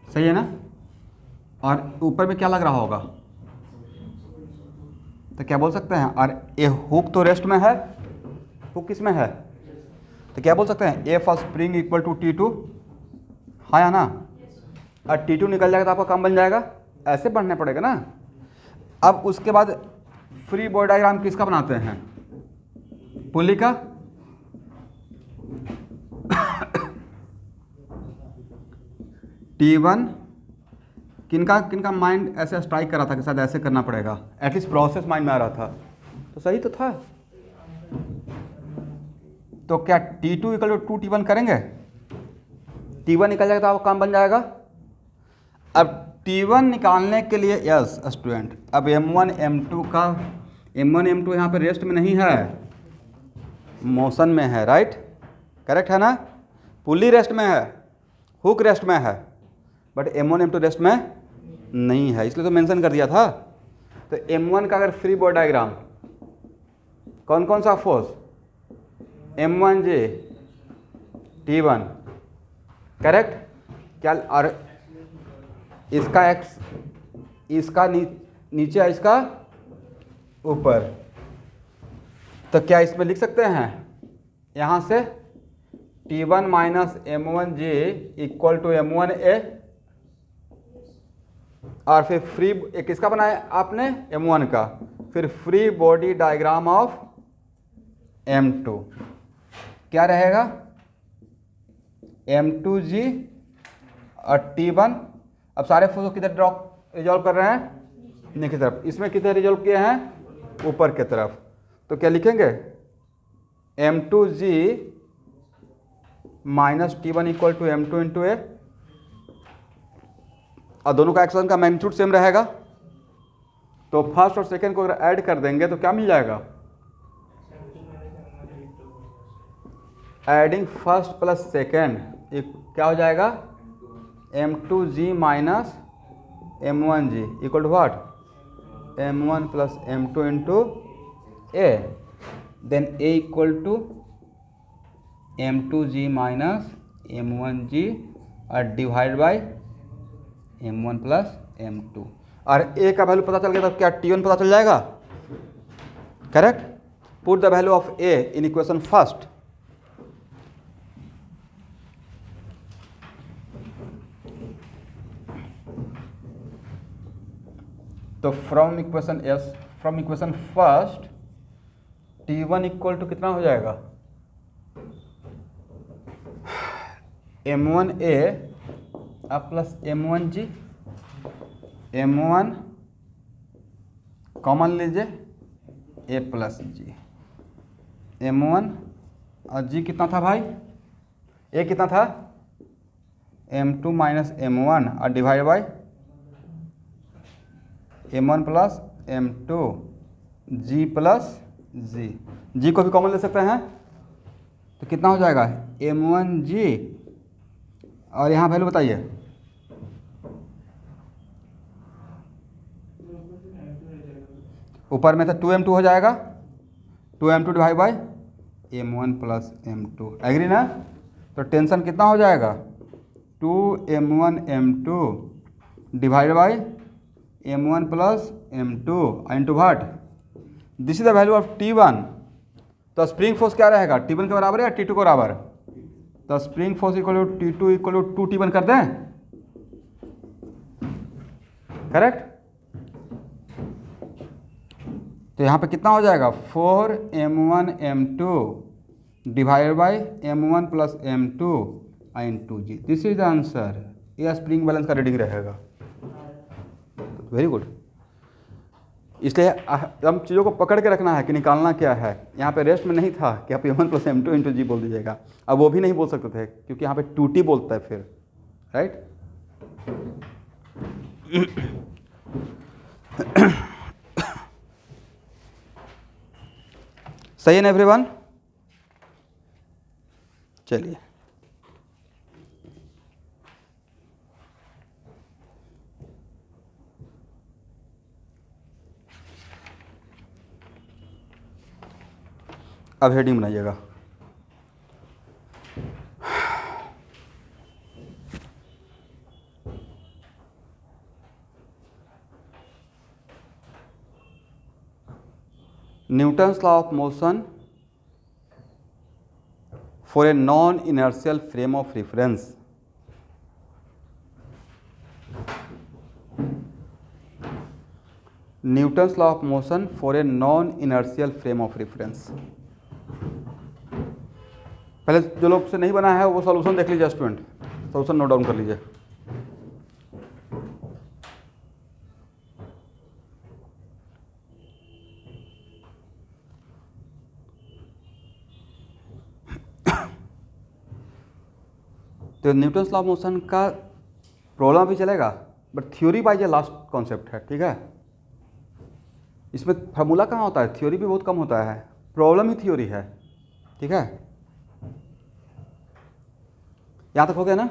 सही है ना, और ऊपर में क्या लग रहा होगा, तो क्या बोल सकते हैं, और ये हुक तो रेस्ट में है, हुक किस में है, तो क्या बोल सकते हैं, F of spring equal to T2, हाँ या ना। और T2 निकल जाएगा तो आपका काम बन जाएगा, ऐसे बढ़ना पड़ेगा ना। अब उसके बाद फ्री बॉडी डायग्राम किसका बनाते हैं, पुली का। T1 किनका किनका माइंड ऐसे स्ट्राइक कर रहा था कि शायद ऐसे करना पड़ेगा, एटलीस्ट प्रोसेस माइंड में आ रहा था, तो सही तो था। तो क्या T2 इक्वल टू 2T1 करेंगे, T1 निकल जाएगा तो आपका काम बन जाएगा। अब T1 निकालने के लिए यस स्टूडेंट, अब M1 M2 का M1 M2 यहाँ पे रेस्ट में नहीं है, मोशन में है, राइट, करेक्ट है ना। पुली रेस्ट में है, हुक रेस्ट में है, बट M1 M2 रेस्ट में नहीं है, इसलिए तो मेंशन कर दिया था। तो M1 का अगर फ्री बॉडी डायग्राम, कौन कौन सा फोर्स, M1J T1, करेक्ट क्या, और इसका एक्स, इसका नीचे है, इसका ऊपर, तो क्या इसमें लिख सकते हैं यहाँ से T1 minus M1J equal to M1A, और फिर फ्री एक किसका बनाया आपने, M1 का, फिर free body diagram of M2 क्या रहेगा, M2G और T1। अब सारे फोर्स किधर रिजॉल्व कर रहे हैं, नीचे की तरफ, इसमें किधर रिजॉल्व किए हैं, ऊपर की तरफ, तो क्या लिखेंगे M2G minus T1 equal to M2 into a, और दोनों का एक्शन का मैग्नीट्यूड सेम रहेगा, तो फर्स्ट और सेकेंड को अगर ऐड कर देंगे तो क्या मिल जाएगा, एडिंग फर्स्ट प्लस सेकेंड क्या हो जाएगा, M2G minus M1G equal to what, M1 plus M2 into A, then A equal to M2G minus M1G और divide by M1 plus M2, और A का वैल्यू पता चल गया तो क्या T1 पता चल जाएगा, correct. Put the value of A in equation first, तो from equation S, from equation first T1 equal to कितना हो जाएगा, M1A अब प्लस M1G, M1 कॉमन लीजिए A प्लस G, M1 और G कितना था भाई, A कितना था, M2 माइनस M1 और divide by M1 plus M2 G plus G को भी कॉमन ले सकते हैं, तो कितना हो जाएगा M1G, और यहाँ वैल्यू बताइए, ऊपर में था 2M2 हो जाएगा, 2M2 divide by M1 plus M2, agree ना। तो टेंशन कितना हो जाएगा, 2M1 M2 divide by M1 plus M2 into what, this is the value of T1। तो स्प्रिंग फोर्स क्या रहेगा, T1 के बराबर या T2 के बराबर, तो spring force equal to T2 equal to 2T1 कर दें, करेक्ट। तो यहाँ पे कितना हो जाएगा, 4M1 M2 divide by M1 plus M2 into G, this is the answer. यह स्प्रिंग बैलेंस का रीडिंग रहेगा, वेरी गुड। इसलिए हम चीज़ों को पकड़ के रखना है कि निकालना क्या है। यहाँ पे रेस्ट में नहीं था कि आप M1 plus M2 into G बोल दीजिएगा, अब वो भी नहीं बोल सकते थे क्योंकि यहाँ पे 2T बोलता है फिर, राइट। सही है ना एवरीवन, चलिए अब हेडिंग बनाइएगा। Newton's law of motion for a non inertial frame of reference. Newton's law of motion for a non inertial frame of reference. पहले जो लोग से नहीं बना है वो सॉल्यूशन देख लीजिए स्टूडेंट, सॉल्यूशन नोट डाउन कर लीजिए। तो न्यूटन्स लॉ ऑफ मोशन का प्रॉब्लम भी चलेगा, बट थ्योरी बाय ये लास्ट कॉन्सेप्ट है, ठीक है। इसमें फार्मूला कहाँ होता है, थ्योरी भी बहुत कम होता है, प्रॉब्लम ही थ्योरी है, ठीक है। यहाँ तक हो गया ना।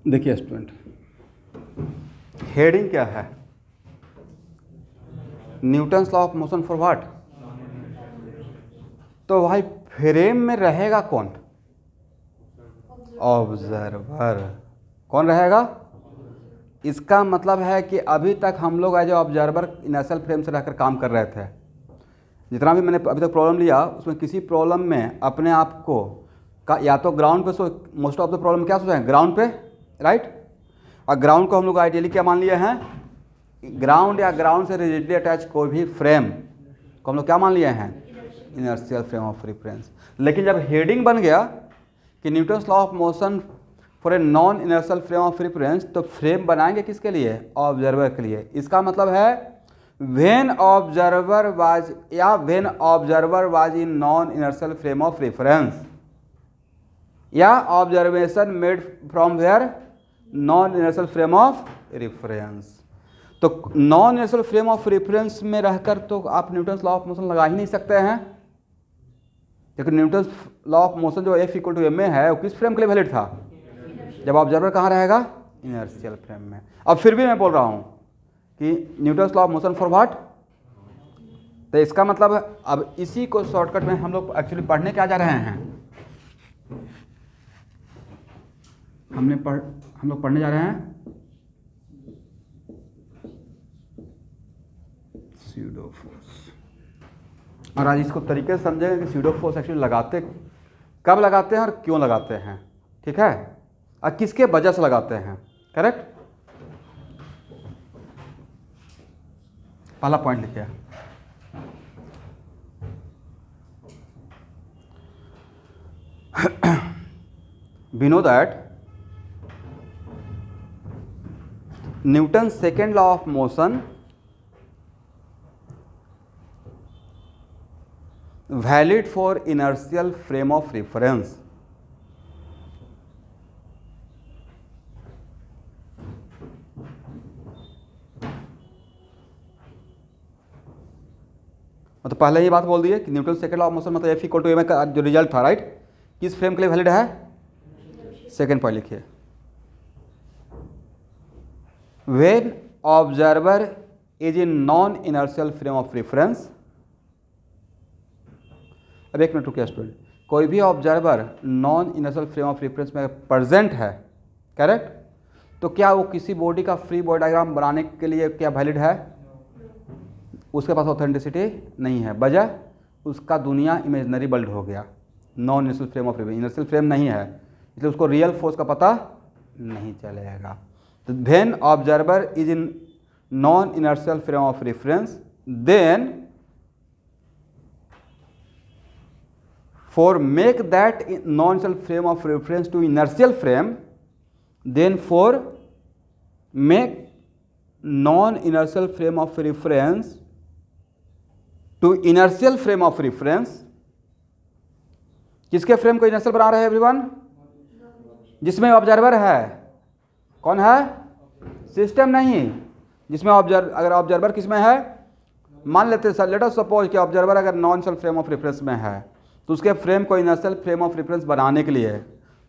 देखिए स्टूडेंट, हेडिंग क्या है, Newton's law of motion for what. तो भाई फ्रेम में रहेगा कौन, ऑब्जर्वर। कौन रहेगा, इसका मतलब है कि अभी तक हम लोग as a observer inertial frame से रहकर काम कर रहे थे। जितना भी मैंने अभी तक प्रॉब्लम लिया उसमें किसी प्रॉब्लम में अपने आप को का या तो ग्राउंड पे मोस्ट ऑफ द प्रॉब्लम क्या सोचा है, ग्राउंड पे, राइट। और ग्राउंड को हम लोग आइडियली क्या मान लिए हैं, ग्राउंड या ग्राउंड से रिजिडली अटैच कोई भी फ्रेम को हम लोग क्या मान लिए हैं, इनर्शियल फ्रेम ऑफ रेफरेंस। लेकिन जब हेडिंग बन गया कि Newton's law of motion for a non inertial frame of reference, तो फ्रेम बनाएंगे किसके लिए, ऑब्जर्वर के लिए। इसका मतलब है व्हेन ऑब्जर्वर वाज या when observer was in non inertial frame of reference, या observation made from where, non inertial frame of reference. तो non inertial frame of reference में रहकर तो आप न्यूटन्स लॉ ऑफ मोशन लगा ही नहीं सकते हैं, क्योंकि न्यूटन्स लॉ ऑफ मोशन जो F = ma है वो किस फ्रेम के लिए वैलिड था, जब ऑब्जर्वर कहाँ रहेगा, इनर्शियल फ्रेम में। अब फिर भी मैं बोल रहा हूँ कि Newton's law of motion for what. तो इसका मतलब अब इसी को शॉर्टकट में हम लोग एक्चुअली पढ़ने क्या जा रहे हैं, हम लोग पढ़ने जा रहे हैं स्यूडो फोर्स। और आज इसको तरीके से समझेंगे कि स्यूडो फोर्स एक्चुअली लगाते कब लगाते हैं और क्यों लगाते हैं, ठीक है, और किसके वजह से लगाते हैं, करेक्ट। पहला पॉइंट लिखिए, we know that Newton's second law of motion valid for inertial frame of reference. तो पहले ही बात बोल दी है कि Newton second law of motion मतलब F = ma का जो रिजल्ट था, राइट, किस फ्रेम के लिए वैलिड है, सेकंड पॉइंट लिखिए, when observer is in non inertial frame of reference. अब एक मिनट रुकिए स्टूडेंट, कोई भी observer non inertial frame of reference में प्रेजेंट है, करेक्ट, तो क्या वो किसी बॉडी का फ्री बॉडी डायग्राम बनाने के लिए क्या वैलिड है, उसके पास ऑथेंटिसिटी नहीं है, वजह उसका दुनिया इमेजनरी वर्ल्ड हो गया, non inertial frame of reference, inertial frame नहीं है, इसलिए उसको रियल फोर्स का पता नहीं चलेगा। तो when observer is in non inertial frame of reference, then for make that non-inertial frame of reference to inertial frame, then for make non-inertial frame of reference to inertial frame of reference. किसके frame को inertial बना रहे हैं everyone? जिसमें observer है। कौन है? System नहीं, जिसमें अगर ऑब्जर्वर किसमें है, मान लेते हैं लेट अस सपोज कि ऑब्जर्वर अगर non inertial frame of reference में है तो उसके फ्रेम को इनर्शियल फ्रेम ऑफ रेफरेंस बनाने के लिए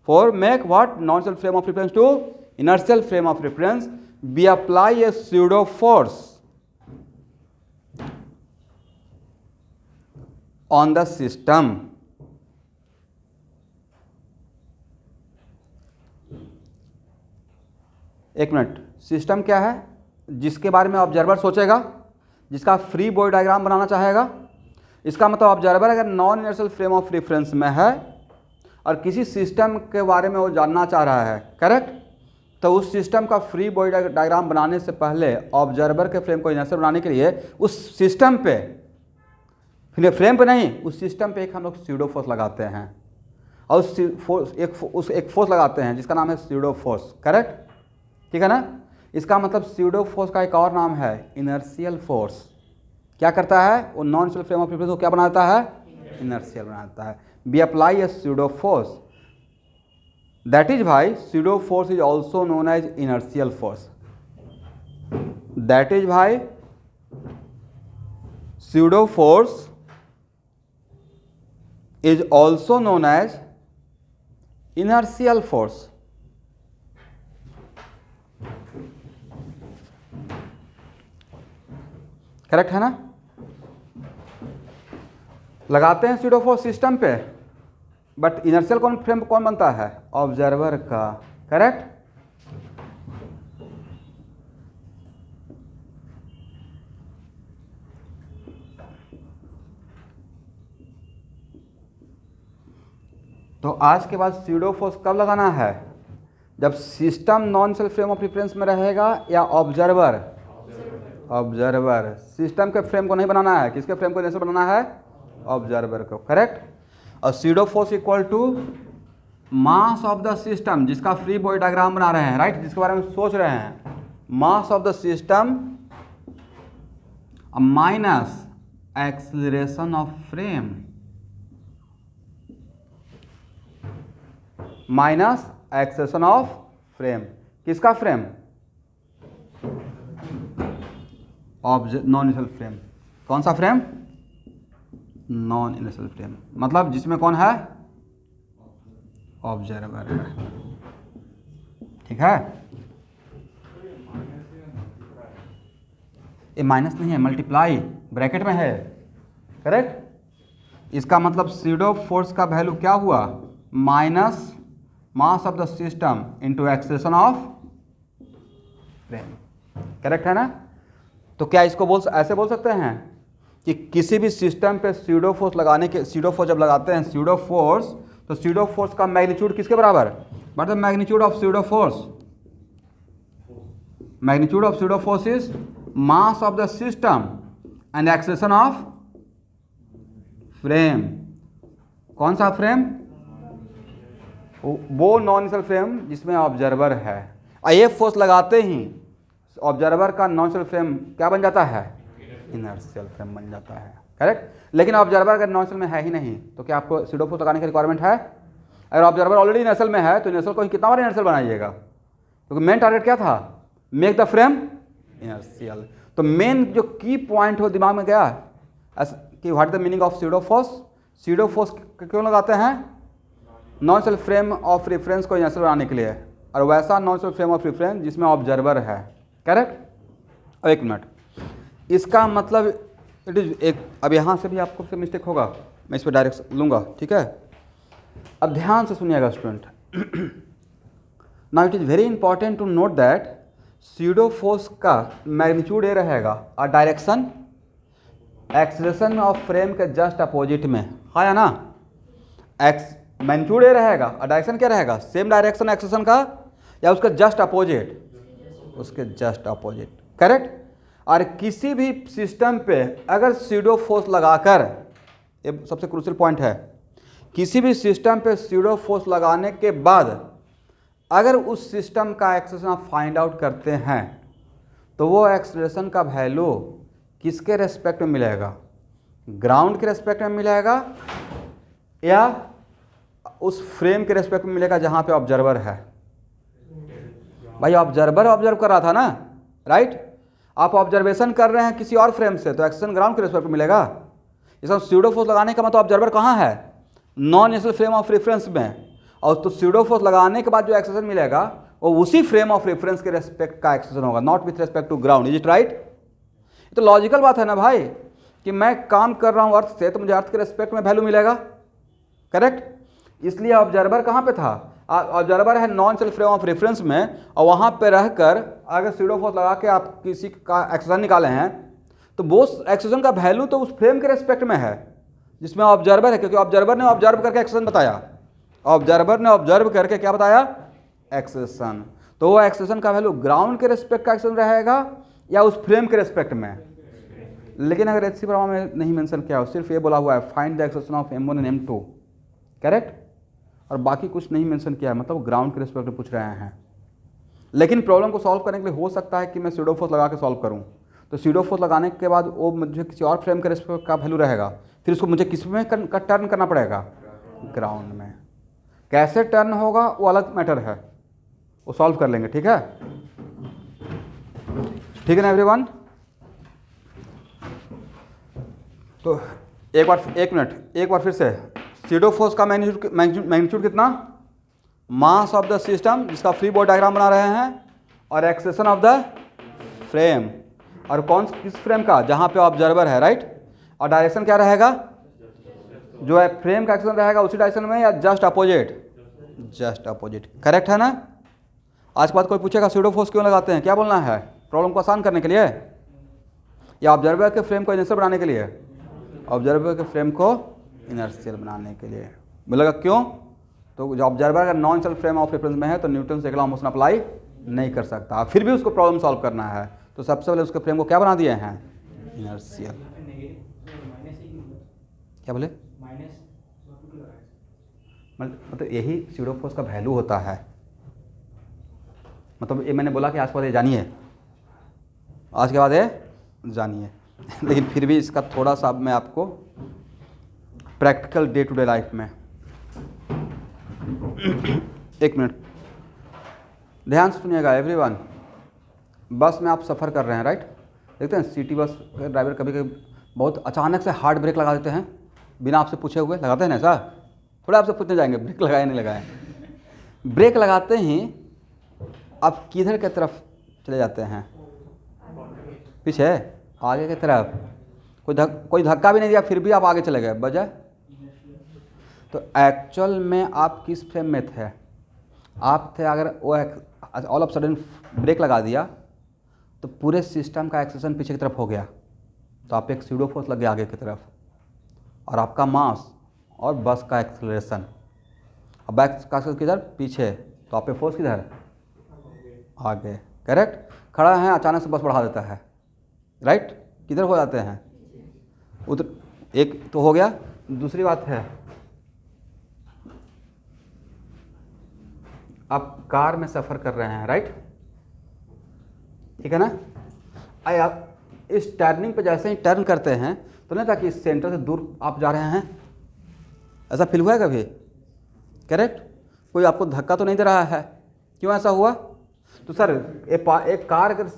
for make what non inertial frame of reference to inertial frame of reference we apply a pseudo force on the system. एक minute, system क्या है? जिसके बारे में ऑब्जर्वर सोचेगा, जिसका फ्री बॉडी डायग्राम बनाना चाहेगा। इसका मतलब ऑब्जर्वर अगर non inertial frame of reference में है और किसी सिस्टम के बारे में वो जानना चाह रहा है, करेक्ट, तो उस सिस्टम का फ्री बॉडी डायग्राम बनाने से पहले ऑब्जर्वर के फ्रेम को इनर्शियल बनाने के लिए उस सिस्टम पे, फ्रेम पे नहीं, उस सिस्टम पे एक हम लोग स्यूडो फोर्स लगाते हैं और एक फोर्स लगाते हैं जिसका नाम है स्यूडो फोर्स, करेक्ट, ठीक है ना। इसका मतलब स्यूडो फोर्स का एक और नाम है इनर्शियल फोर्स। क्या करता है वो? Non inertial frame of reference को क्या बनाता है? इनर्शियल बनाता है। We apply a pseudo force, that is भाई pseudo force is also known as inertial force. That is भाई pseudo force is also known as inertial force. Correct है ना? लगाते हैं स्यूडो फोर्स सिस्टम पे, बट इनर्शियल फ्रेम कौन बनता है? ऑब्जर्वर का, करेक्ट। तो आज के बाद स्यूडो फोर्स कब लगाना है? जब system non inertial frame of reference में रहेगा या ऑब्जर्वर? ऑब्जर्वर। सिस्टम के फ्रेम को नहीं बनाना है, किसके फ्रेम को इनर्शियल बनाना है? ऑब्जर्वर को, करेक्ट। और pseudo force equal to mass of the system, जिसका फ्री बॉडी डायग्राम बना रहे हैं, राइट, जिसके बारे में सोच रहे हैं, mass of the system minus acceleration of frame, minus acceleration of frame. किसका फ्रेम? Non inertial frame. कौन सा फ्रेम? नॉन इनर्शियल फ्रेम, मतलब जिसमें कौन है? ऑब्जर्वर है, ठीक है। ये माइनस नहीं है, मल्टीप्लाई ब्रैकेट में है, करेक्ट। इसका मतलब स्यूडो फोर्स का वैल्यू क्या हुआ? Minus mass of the system into acceleration of frame, correct है ना। तो क्या इसको ऐसे बोल सकते हैं कि किसी भी सिस्टम पे स्यूडो फोर्स लगाने के, स्यूडो फोर्स जब लगाते हैं स्यूडो फोर्स, तो स्यूडो फोर्स का मैग्नीट्यूड किसके बराबर? मतलब magnitude of pseudo force, magnitude of pseudo force is mass of the system and acceleration of frame. कौन सा फ्रेम? वो नॉन इनर्शियल फ्रेम जिसमें ऑब्जर्वर है। ये फोर्स लगाते ही ऑब्जर्वर का नॉन इनर्शियल फ्रेम क्या बन जाता है? इनर्शियल फ्रेम बन जाता है, करेक्ट। लेकिन ऑब्जर्वर अगर नॉन इनर्शियल में है ही नहीं तो क्या आपको स्यूडो फोर्स लगाने की रिक्वायरमेंट है? अगर ऑब्जर्वर ऑलरेडी इनर्शियल में है तो इनर्शियल को कितना बार इनर्शियल बनाइएगा? क्योंकि मेन टारगेट क्या था? Make the frame inertial. तो मेन जो की पॉइंट हो दिमाग में गया कि what the meaning of pseudo force. Pseudo force क्यों लगाते हैं? Non inertial frame of reference को इनर्शियल बनाने के लिए, और वैसा non inertial frame of reference जिसमें ऑब्जर्वर है, करेक्ट। अब एक मिनट, इसका मतलब इट इज एक, अब यहाँ से भी आपको से मिस्टेक होगा, मैं इस पर डायरेक्ट लूँगा, ठीक है। अब ध्यान से सुनिएगा student. Now it is very important to note that pseudo force का मैग्नीट्यूड ये रहेगा और डायरेक्शन एक्सेलरेशन ऑफ फ्रेम के जस्ट अपोजिट में, हाँ या ना। मैग्नीट्यूड ये रहेगा और डायरेक्शन क्या रहेगा? सेम डायरेक्शन एक्सेलरेशन का या उसके जस्ट अपोजिट? उसके जस्ट अपोजिट, करेक्ट। और किसी भी सिस्टम पे अगर स्यूडो फोर्स लगाकर, ये सबसे क्रूशियल पॉइंट है, किसी भी सिस्टम पे स्यूडो फोर्स लगाने के बाद अगर उस सिस्टम का एक्सेलरेशन आप फाइंड आउट करते हैं तो वो एक्सेलरेशन का वैल्यू किसके रेस्पेक्ट में मिलेगा? ग्राउंड के रेस्पेक्ट में मिलेगा या उस फ्रेम के रेस्पेक्ट में मिलेगा जहां पे ऑब्जर्वर है? भाई ऑब्जर्वर ऑब्जर्व कर रहा था ना, राइट? आप ऑब्जर्वेशन कर रहे हैं किसी और फ्रेम से, तो एक्सेशन ग्राउंड के रेस्पेक्ट में मिलेगा। इसमें स्यूडो फोर्स लगाने का मतलब ऑब्जर्वर कहाँ है? Non initial frame of reference में। और तो स्यूडो फोर्स लगाने के बाद जो एक्सेशन मिलेगा वो उसी फ्रेम ऑफ रेफरेंस के रेस्पेक्ट का एक्सेशन होगा, not with respect to ground. Is it right? तो लॉजिकल बात है ना भाई, कि मैं काम कर रहा हूँ अर्थ से, तो मुझे अर्थ के रेस्पेक्ट में वैल्यू मिलेगा, करेक्ट? इसलिए ऑब्जर्वर कहाँ पे था? ऑब्जर्वर है non self frame of reference में, और वहाँ पे रहकर अगर स्यूडो फोर्स लगा के आप किसी का एक्सेशन निकाले हैं, तो वो एक्सेशन का वैल्यू तो उस फ्रेम के रेस्पेक्ट में है जिसमें ऑब्जर्वर है, क्योंकि ऑब्जर्वर ने ऑब्जर्व करके एक्सेशन बताया। ऑब्जर्वर ने ऑब्जर्व करके क्या बताया? एक्सेशन। तो वो एक्सेशन का वैल्यू ग्राउंड के रेस्पेक्ट का एक्सेशन रहेगा या उस फ्रेम के रेस्पेक्ट में? लेकिन अगर एचसी प्रॉब्लम में नहीं मेंशन किया हो, सिर्फ ये बोला हुआ है find the acceleration of M1 and M2, correct? और बाकी कुछ नहीं मेंशन किया है, मतलब ग्राउंड के रेस्पेक्ट में पूछ रहे हैं। लेकिन प्रॉब्लम को सॉल्व करने के लिए हो सकता है कि मैं स्यूडो फोर्स लगा के सॉल्व करूं, तो स्यूडो फोर्स लगाने के बाद वो मुझे किसी और फ्रेम के रेस्पेक्ट का वैल्यू रहेगा, फिर उसको मुझे किस में टर्न करना पड़ेगा? ग्राउंड में। कैसे टर्न होगा वो अलग मैटर है, वो सॉल्व कर लेंगे, ठीक है? ठीक है ना एवरीवन? तो एक बार फिर से, स्यूडो फोर्स का मैग्नीट्यूड कितना? मास ऑफ द सिस्टम, जिसका फ्री बॉडी डायग्राम बना रहे हैं, और एक्सेशन ऑफ द फ्रेम, और किस फ्रेम का? जहां पे ऑब्जर्वर है, राइट? और डायरेक्शन क्या रहेगा? जो है फ्रेम का एक्सेशन रहेगा उसी डायरेक्शन में या just opposite? Just opposite, correct है ना? आज के बाद कोई पूछेगा स्यूडो फोर्स क्यों लगाते हैं, क्या बोलना है? प्रॉब्लम को आसान करने के लिए या ऑब्जर्वर के फ्रेम को इनर्शियल बनाने के लिए? ऑब्जर्वर के फ्रेम को इनर्शियल बनाने के लिए। बोलेगा क्यों? तो जो ऑब्जर्वर का non self frame of reference में है तो न्यूटन से अगला मोशन अप्लाई नहीं कर सकता, फिर भी उसको प्रॉब्लम सॉल्व करना है, तो सबसे पहले उसके फ्रेम को क्या बना दिए हैं? इनर्शियल। क्या बोले? मतलब यही स्यूडो फोर्स का वैल्यू होता है। मतलब ये मैंने बोला कि आज के बाद ये जानिए, आज के बाद ये जानिए लेकिन फिर भी इसका थोड़ा सा मैं आपको practical day to day life में एक मिनट ध्यान से सुनिएगा एवरीवन। बस में आप सफ़र कर रहे हैं, राइट? देखते हैं सिटी बस के ड्राइवर कभी कभी बहुत अचानक से हार्ड ब्रेक लगा देते हैं, बिना आपसे पूछे हुए लगाते हैं ना ऐसा? थोड़ा आपसे पूछने जाएंगे ब्रेक लगाए नहीं लगाए। ब्रेक लगाते ही आप किधर की तरफ चले जाते हैं? पीछे, आगे की तरफ। कोई धक्का भी नहीं दिया फिर भी आप आगे चले गए, वजह? तो एक्चुअल में आप किस फ्रेम में थे? आप थे, अगर वो ऑल ऑफ सडन ब्रेक लगा दिया तो पूरे सिस्टम का एक्सेशन पीछे की तरफ हो गया, तो आप एक स्यूडो फोर्स लग गया आगे की तरफ, और आपका मास और बस का एक्सेलरेशन, और बैक का किधर? पीछे, तो आप पे फोर्स किधर? आगे, करेक्ट? खड़ा है, अचानक से बस बढ़ा देता है, राइट? किधर हो जाते हैं? उधर। एक तो हो गया। दूसरी बात है, आप कार में सफ़र कर रहे हैं, राइट? ठीक है ना? आप इस टर्निंग पे जैसे ही टर्न करते हैं तो नहीं था कि इस सेंटर से दूर आप जा रहे हैं, ऐसा फील हुआ है कभी? करेक्ट? कोई आपको धक्का तो नहीं दे रहा है, क्यों ऐसा हुआ? तो सर एक कार अगर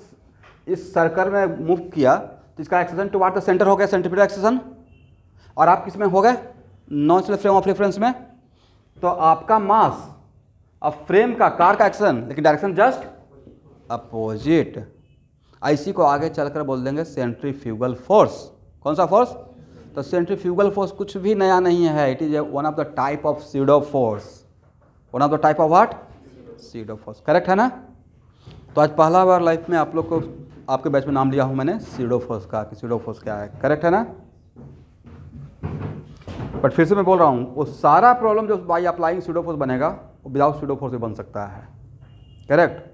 इस सर्कल में मूव किया तो इसका एक्सेशन टुवार्ड द सेंटर हो गया, सेंट्रीपिटल एक्सेशन, और आप किस में हो गए? Non self frame of reference में। तो आपका मास अब फ्रेम का, कार का एक्शन, लेकिन डायरेक्शन जस्ट अपोजिट। इसी को आगे चलकर बोल देंगे सेंट्रीफ्यूगल फोर्स। कौन सा फोर्स? तो सेंट्रीफ्यूगल फोर्स कुछ भी नया नहीं है, it is one of the type of pseudo force. One of the type of what? Pseudo force, correct है ना? तो आज पहला बार लाइफ में आप लोग को आपके बैच में नाम लिया हूं मैंने स्यूडो फोर्स का, कि स्यूडो फोर्स क्या है, करेक्ट है ना? बट फिर से मैं बोल रहा हूँ, वो सारा प्रॉब्लम जो बाई अप्लाइंग स्यूडो फोर्स बनेगा वो विदाउट स्यूडो फोर्स भी बन सकता है, करेक्ट?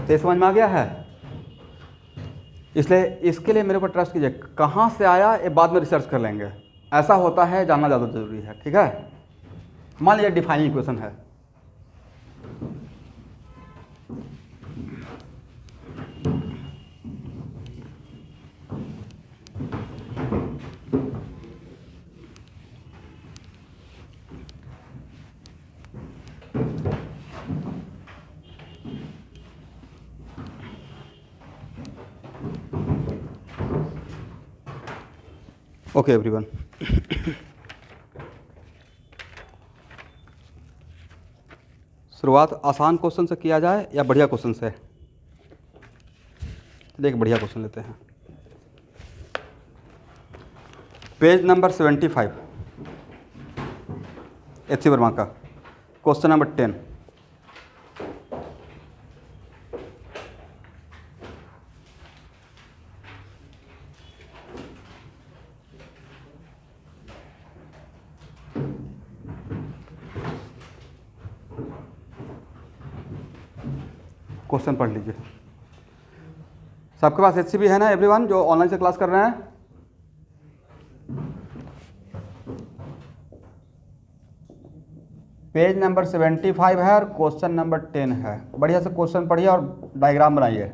तो समझ में आ गया है? इसलिए इसके लिए मेरे ऊपर ट्रस्ट कीजिए, कहाँ से आया ये बाद में रिसर्च कर लेंगे, ऐसा होता है, जानना ज़्यादा जरूरी है, ठीक है? मान लीजिए डिफाइनिंग इक्वेशन है, ओके एवरीवन, शुरुआत आसान क्वेश्चन से किया जाए या बढ़िया क्वेश्चन से? देखिए बढ़िया क्वेश्चन लेते हैं। Page number 75, एच.सी. वर्मा का क्वेश्चन नंबर 10। क्वेश्चन पढ़ लीजिए। सबके पास एच.सी. भी है ना एवरीवन, जो ऑनलाइन से क्लास कर रहे हैं? पेज नंबर 75 है और क्वेश्चन नंबर 10 है। बढ़िया से क्वेश्चन पढ़िए और डायग्राम बनाइए।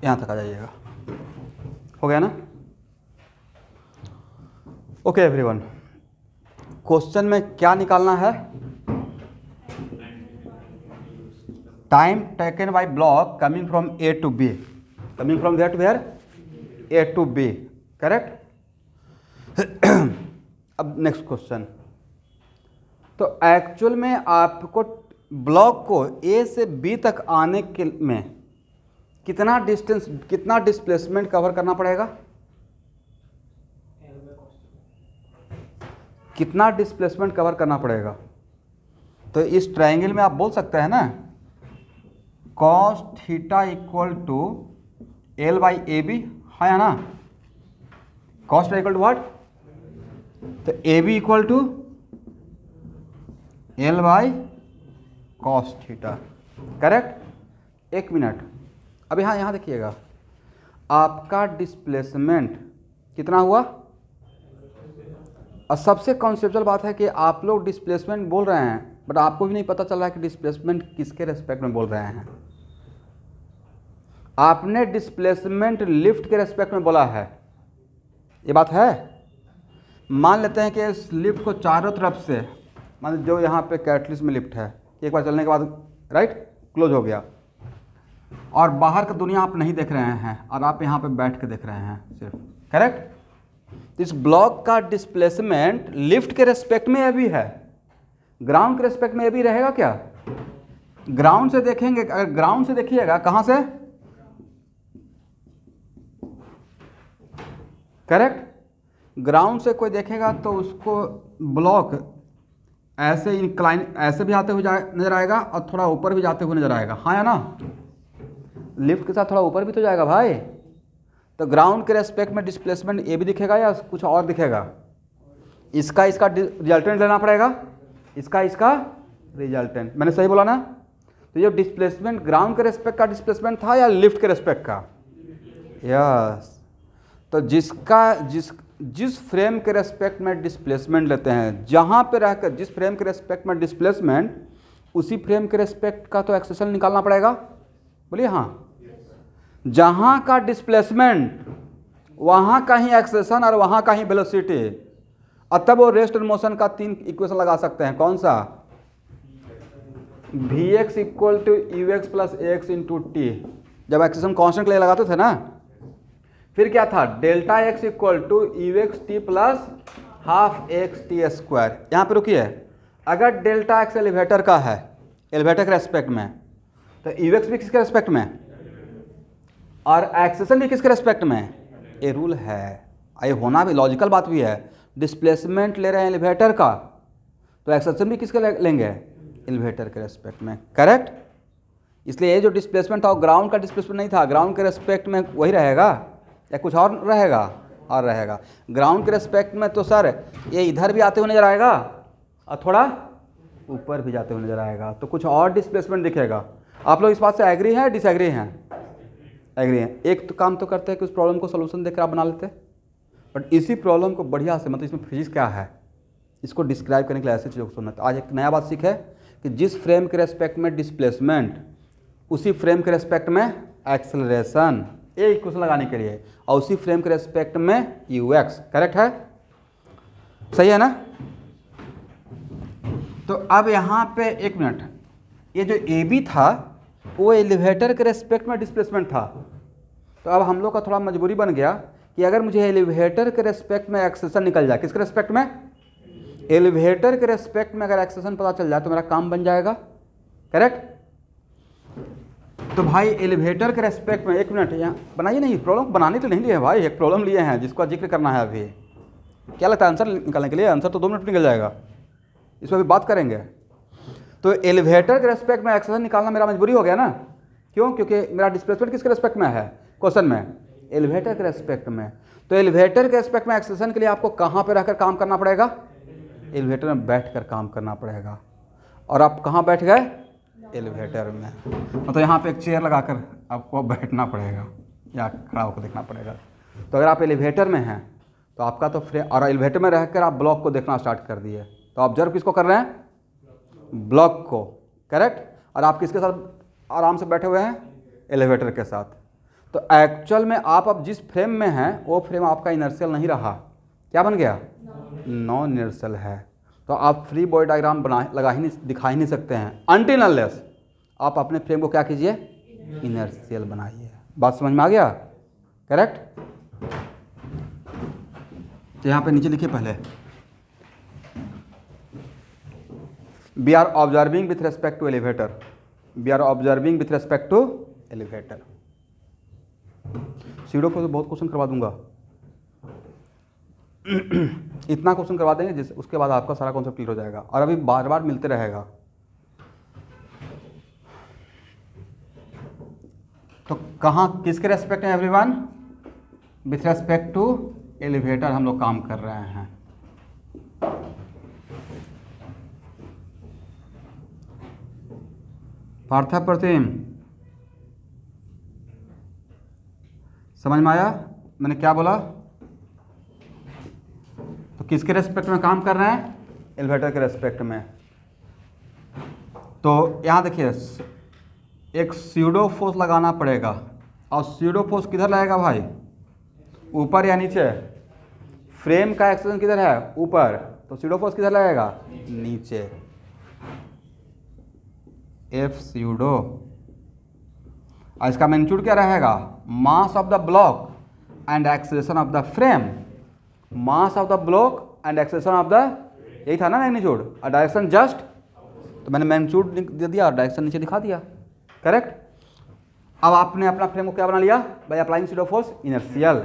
यहाँ तक आ जाइएगा। हो गया ना? ओके एवरीवन, क्वेश्चन में क्या निकालना है? Time taken by block coming from A to B, coming from where to where? A to B, correct. अब नेक्स्ट क्वेश्चन। तो एक्चुअल में आपको ब्लॉक को ए से बी तक आने के में कितना डिस्टेंस, कितना डिस्प्लेसमेंट कवर करना पड़ेगा? कितना डिस्प्लेसमेंट कवर करना पड़ेगा? तो इस ट्रायंगल में आप बोल सकते हैं ना, cos theta equal to L by A B, है ना? cos theta equal to what? तो A B equal to L by cos theta, correct. एक मिनट, अब यहाँ देखिएगा, आपका डिस्प्लेसमेंट कितना हुआ? और सबसे कॉन्सेप्चुअल बात है कि आप लोग डिस्प्लेसमेंट बोल रहे हैं, बट आपको भी नहीं पता चल रहा है कि डिस्प्लेसमेंट किसके रेस्पेक्ट में बोल रहे हैं। आपने डिस्प्लेसमेंट लिफ्ट के रेस्पेक्ट में बोला है, ये बात है। मान लेते हैं कि इस लिफ्ट को चारों तरफ से, मान जो यहाँ पे कैटलिस्ट में लिफ्ट है, एक बार चलने के बाद राइट क्लोज हो गया, और बाहर का दुनिया आप नहीं देख रहे हैं और आप यहाँ पे बैठ के देख रहे हैं सिर्फ, करेक्ट। इस ब्लॉक का डिस्प्लेसमेंट लिफ्ट के रेस्पेक्ट में अभी है, ग्राउंड के रेस्पेक्ट में अभी रहेगा क्या? ग्राउंड से देखेंगे, अगर ग्राउंड से देखिएगा, कहां से? करेक्ट। ग्राउंड से कोई देखेगा तो उसको ब्लॉक ऐसे इंक्लाइन, ऐसे भी आते हुए नजर आएगा और थोड़ा ऊपर भी जाते हुए नजर आएगा, हाँ या ना? लिफ्ट के साथ थोड़ा ऊपर भी तो जाएगा भाई। तो ग्राउंड के रेस्पेक्ट में डिस्प्लेसमेंट ए भी दिखेगा या कुछ और दिखेगा? इसका रिजल्टेंट लेना पड़ेगा, इसका रिजल्टेंट। मैंने सही बोला ना? तो ये डिस्प्लेसमेंट ग्राउंड के रेस्पेक्ट का डिस्प्लेसमेंट था या लिफ्ट के रेस्पेक्ट का? यस। तो जिस फ्रेम के रेस्पेक्ट में डिस्प्लेसमेंट लेते हैं, जहाँ पे रहकर जिस फ्रेम के रेस्पेक्ट में डिस्प्लेसमेंट, उसी फ्रेम के रेस्पेक्ट का तो एक्सेशन निकालना पड़ेगा। बोलिए हाँ। जहाँ का डिस्प्लेसमेंट वहाँ का ही एक्सेशन और वहाँ का ही वेलोसिटी, और तब वो रेस्ट एंड मोशन का 3 इक्वेशन लगा सकते हैं। कौन सा? Vx equal to ux plus X into T. जब एक्सेशन कांस्टेंट के लिए लगाते थे ना, फिर क्या था, delta X equal to U X T plus half X T square. यहाँ पे रुकिए, अगर डेल्टा एक्स एलिवेटर का है, एलिवेटर के रेस्पेक्ट में, तो यू एक्स भी किसके रेस्पेक्ट में और एक्सेशन भी किसके रेस्पेक्ट में, ये रूल है। ये होना भी लॉजिकल बात भी है, डिस्प्लेसमेंट ले रहे हैं एलिवेटर का, तो एक्सेशन भी किसके लेंगे, एलिवेटर के रेस्पेक्ट में, करेक्ट। इसलिए ये जो डिस्प्लेसमेंट था वो ग्राउंड का डिस्प्लेसमेंट नहीं था, ग्राउंड के रेस्पेक्ट में वही रहेगा या कुछ और रहेगा, और रहेगा ग्राउंड के रेस्पेक्ट में। तो सर ये इधर भी आते हुए नजर आएगा और थोड़ा ऊपर भी जाते हुए नजर आएगा, तो कुछ और डिस्प्लेसमेंट दिखेगा। आप लोग इस बात से एग्री हैं, डिसएग्री हैं? एग्री हैं। एक तो काम तो करते हैं कि उस प्रॉब्लम को सोल्यूशन देकर आप बना लेते हैं, बट इसी प्रॉब्लम को बढ़िया से, मतलब इसमें फिजिक्स क्या है इसको डिस्क्राइब करने के लिए ऐसे चीज़ों को सुनना। तो आज एक नया बात सीखे कि जिस फ्रेम के रेस्पेक्ट में डिस्प्लेसमेंट, उसी फ्रेम के रेस्पेक्ट में एक्सेलरेशन, एक क्वेश्चन लगाने के लिए, और उसी फ्रेम के रेस्पेक्ट में यू एक्स। करेक्ट है, सही है ना। तो अब यहाँ पे एक मिनट, ये जो ए बी था वो एलिवेटर के रेस्पेक्ट में डिस्प्लेसमेंट था, तो अब हम लोग का थोड़ा मजबूरी बन गया कि अगर मुझे एलिवेटर के रेस्पेक्ट में एक्सेशन निकल जाए, किसके रेस्पेक्ट में, एलिवेटर के रेस्पेक्ट में अगर एक्सेशन पता चल जाए तो मेरा काम बन जाएगा। करेक्ट। तो भाई एलिवेटर के रेस्पेक्ट में, एक मिनट यहाँ बनाइए, नहीं प्रॉब्लम बनाने तो नहीं लिए भाई, एक प्रॉब्लम लिए हैं जिसका जिक्र करना है अभी। क्या लगता है आंसर निकालने के लिए? आंसर तो 2 मिनट में निकल जाएगा, इस पर भी बात करेंगे। तो एलिवेटर के रेस्पेक्ट में एक्सेशन निकालना मेरा मजबूरी हो गया ना, क्यों? क्योंकि मेरा डिस्प्लेसमेंट किसके रेस्पेक्ट में है क्वेश्चन में, एलिवेटर के रेस्पेक्ट में। तो एलिवेटर के रेस्पेक्ट में एक्सेशन के लिए आपको कहाँ पर रहकर काम करना पड़ेगा, एलिवेटर में बैठकर काम करना पड़ेगा। और आप कहाँ बैठ गए, एलिवेटर में, मतलब यहाँ पे एक चेयर लगाकर आपको बैठना पड़ेगा या खड़ा होकर देखना पड़ेगा। तो अगर आप एलिवेटर में हैं तो आपका तो फ्रेम, और एलिवेटर में रहकर आप ब्लॉक को देखना स्टार्ट कर दिए, तो ऑब्जर्व किसको कर रहे हैं, ब्लॉक को। करेक्ट। और आप किसके साथ आराम से बैठे हुए हैं, एलिवेटर के साथ। तो एक्चुअल में आप अब जिस फ्रेम में हैं वो फ्रेम आपका इनर्शियल नहीं रहा, क्या बन गया, नॉन इनर्शियल है। तो आप फ्री बॉडी डायग्राम दिखा ही नहीं सकते हैं अनटिल अनलेस आप अपने फ्रेम को क्या कीजिए, इनर्शियल बनाइए। बात समझ में आ गया? करेक्ट। तो यहाँ पे नीचे लिखिए पहले, we are observing with respect to elevator, we are observing with respect to elevator. Pseudo को तो बहुत क्वेश्चन करवा दूंगा इतना क्वेश्चन करवा देंगे जिस उसके बाद आपका सारा कॉन्सेप्ट क्लियर हो जाएगा, और अभी बार बार मिलते रहेगा। तो कहाँ किसके रेस्पेक्ट है everyone, with respect to elevator हम लोग काम कर रहे हैं। पार्था प्रतिम समझ में आया मैंने क्या बोला? तो किसके रेस्पेक्ट में काम कर रहे हैं, एलिवेटर के रेस्पेक्ट में। तो यहाँ देखिए एक स्यूडो फोर्स लगाना पड़ेगा, और स्यूडो फोर्स किधर लगेगा भाई, ऊपर या नीचे? फ्रेम का एक्सेशन किधर है, ऊपर, तो स्यूडो फोर्स किधर लगेगा, नीचे। एफ स्यूडो, और इसका मैग्नीट्यूड क्या रहेगा, मास of the block and acceleration of the frame. Mass of the block and acceleration of the, यही था ना मैग्नीट्यूड, और डायरेक्शन जस्ट, तो मैंने मैग्नीट्यूड दे दिया और डायरेक्शन नीचे दिखा दिया। करेक्ट। अब आपने अपना फ्रेम को क्या बना लिया, by applying pseudo force inertial.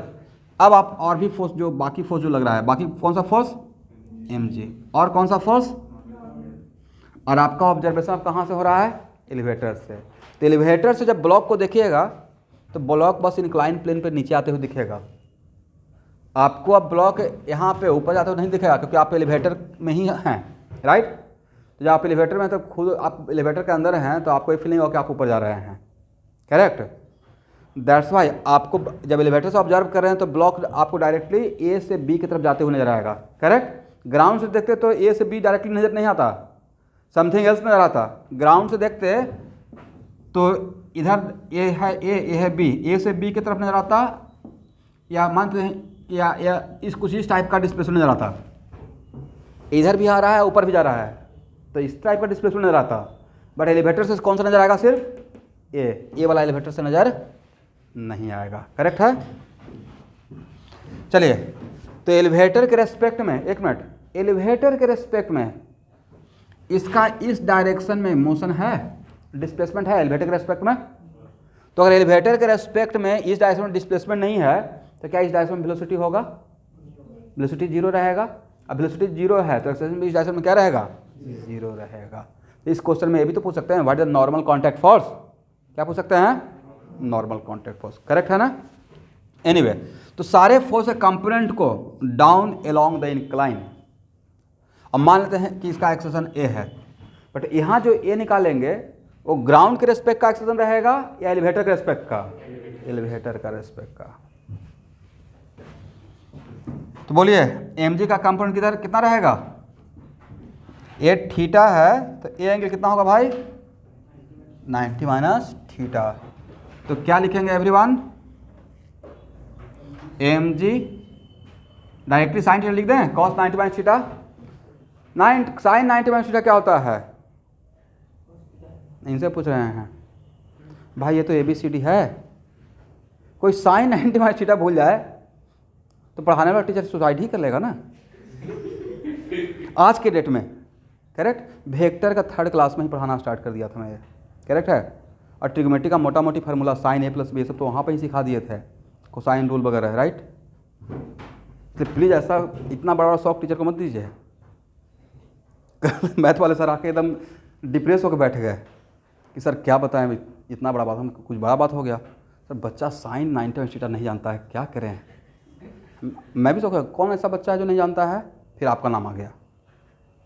अब आप और भी फोर्स, जो बाकी फोर्स जो लग रहा है, बाकी कौन सा फोर्स, mg, और कौन सा फोर्स, और आपका ऑब्जर्वेशन अब कहाँ से हो रहा है, एलिवेटर से। तो एलिवेटर से जब ब्लॉक को देखिएगा तो ब्लॉक बस इंक्लाइन प्लेन पर नीचे आते हुए दिखेगा आपको। अब ब्लॉक यहाँ पे ऊपर जाते हुए नहीं दिखेगा क्योंकि आप एलिवेटर में ही हैं, राइट। तो जब आप एलिवेटर में, तो खुद आप एलिवेटर के अंदर हैं तो आपको ये फीलिंग हो कि आप ऊपर जा रहे हैं। करेक्ट। दैट्स वाई आपको जब एलिवेटर से ऑब्जर्व कर रहे हैं तो ब्लॉक आपको डायरेक्टली ए से बी की तरफ जाते हुए नजर आएगा। करेक्ट। ग्राउंड से देखते तो ए से बी डायरेक्टली नजर नहीं आता, समथिंग एल्स नजर आता। ग्राउंड से देखते तो इधर ए है ए, ये है बी, ए से बी की तरफ नजर आता, या मानते हैं या इस कुछ इस टाइप का डिस्प्लेसमेंट नजर आता, इधर भी आ रहा है ऊपर भी जा रहा है, तो इस टाइप का डिस्प्लेसमेंट नजर आता। बट एलिवेटर से कौन सा नजर आएगा, सिर्फ ए वाला एलिवेटर से नजर नहीं आएगा। करेक्ट है। चलिए, तो एलिवेटर के रेस्पेक्ट में, एक मिनट, एलिवेटर के रेस्पेक्ट में इसका इस डायरेक्शन में मोशन है, डिस्प्लेसमेंट है एलिवेटर के रेस्पेक्ट में। तो अगर एलिवेटर के रेस्पेक्ट में इस डायरेक्शन में डिस्प्लेसमेंट नहीं है तो क्या इस डायरेक्शन में वेलोसिटी होगा? वेलोसिटी जीरो रहेगा। अब वेलोसिटी जीरो है तो एक्सेलरेशन इस डायरेक्शन में क्या रहेगा? जीरो रहेगा। इस क्वेश्चन में ये भी तो पूछ सकते हैं, what is the normal contact force? क्या पूछ सकते हैं? Normal contact force. करेक्ट है ना? एनीवे, तो सारे फोर्स के कंपोनेंट को डाउन अलोंग द इंक्लाइन, अब मान लेते हैं कि इसका एक्सेलरेशन ए है, बट यहाँ जो ए निकालेंगे वो ग्राउंड के रेस्पेक्ट का एक्सेलरेशन रहेगा या एलिवेटर के रेस्पेक्ट का? एलिवेटर का रेस्पेक्ट का। तो बोलिए mg का कंपोनेंट किधर कितना रहेगा? ए थीटा है तो ए एंगल कितना होगा भाई? 90 माइनस थीटा। तो क्या लिखेंगे everyone? mg directly sine theta लिख दें, cos 90 minus theta. Sine 90 minus theta क्या होता है? इनसे पूछ रहे हैं भाई, ये तो ABCD है, कोई साइन 90 माइनस थीटा भूल जाए तो पढ़ाने वाला टीचर सुसाइड ही कर लेगा ना आज के डेट में। करेक्ट, वेक्टर का थर्ड क्लास में ही पढ़ाना स्टार्ट कर दिया था मैं, ये करेक्ट है। और ट्रिग्नोमेट्री का मोटा मोटी formula sign A plus B सब तो वहाँ पर ही सिखा दिए थे, कोसाइन रूल वगैरह, राइट। तो प्लीज़ ऐसा इतना बड़ा शौक टीचर को मत दीजिए। मैथ वाले सर आके एकदम डिप्रेस होकर बैठ गए कि सर क्या बताएं, इतना बड़ा बात, हम कुछ बड़ा बात हो गया सर, बच्चा साइन 90 माइनस थीटा नहीं जानता है, क्या करें। मैं भी सोचा कौन ऐसा बच्चा है जो नहीं जानता है, फिर आपका नाम आ गया।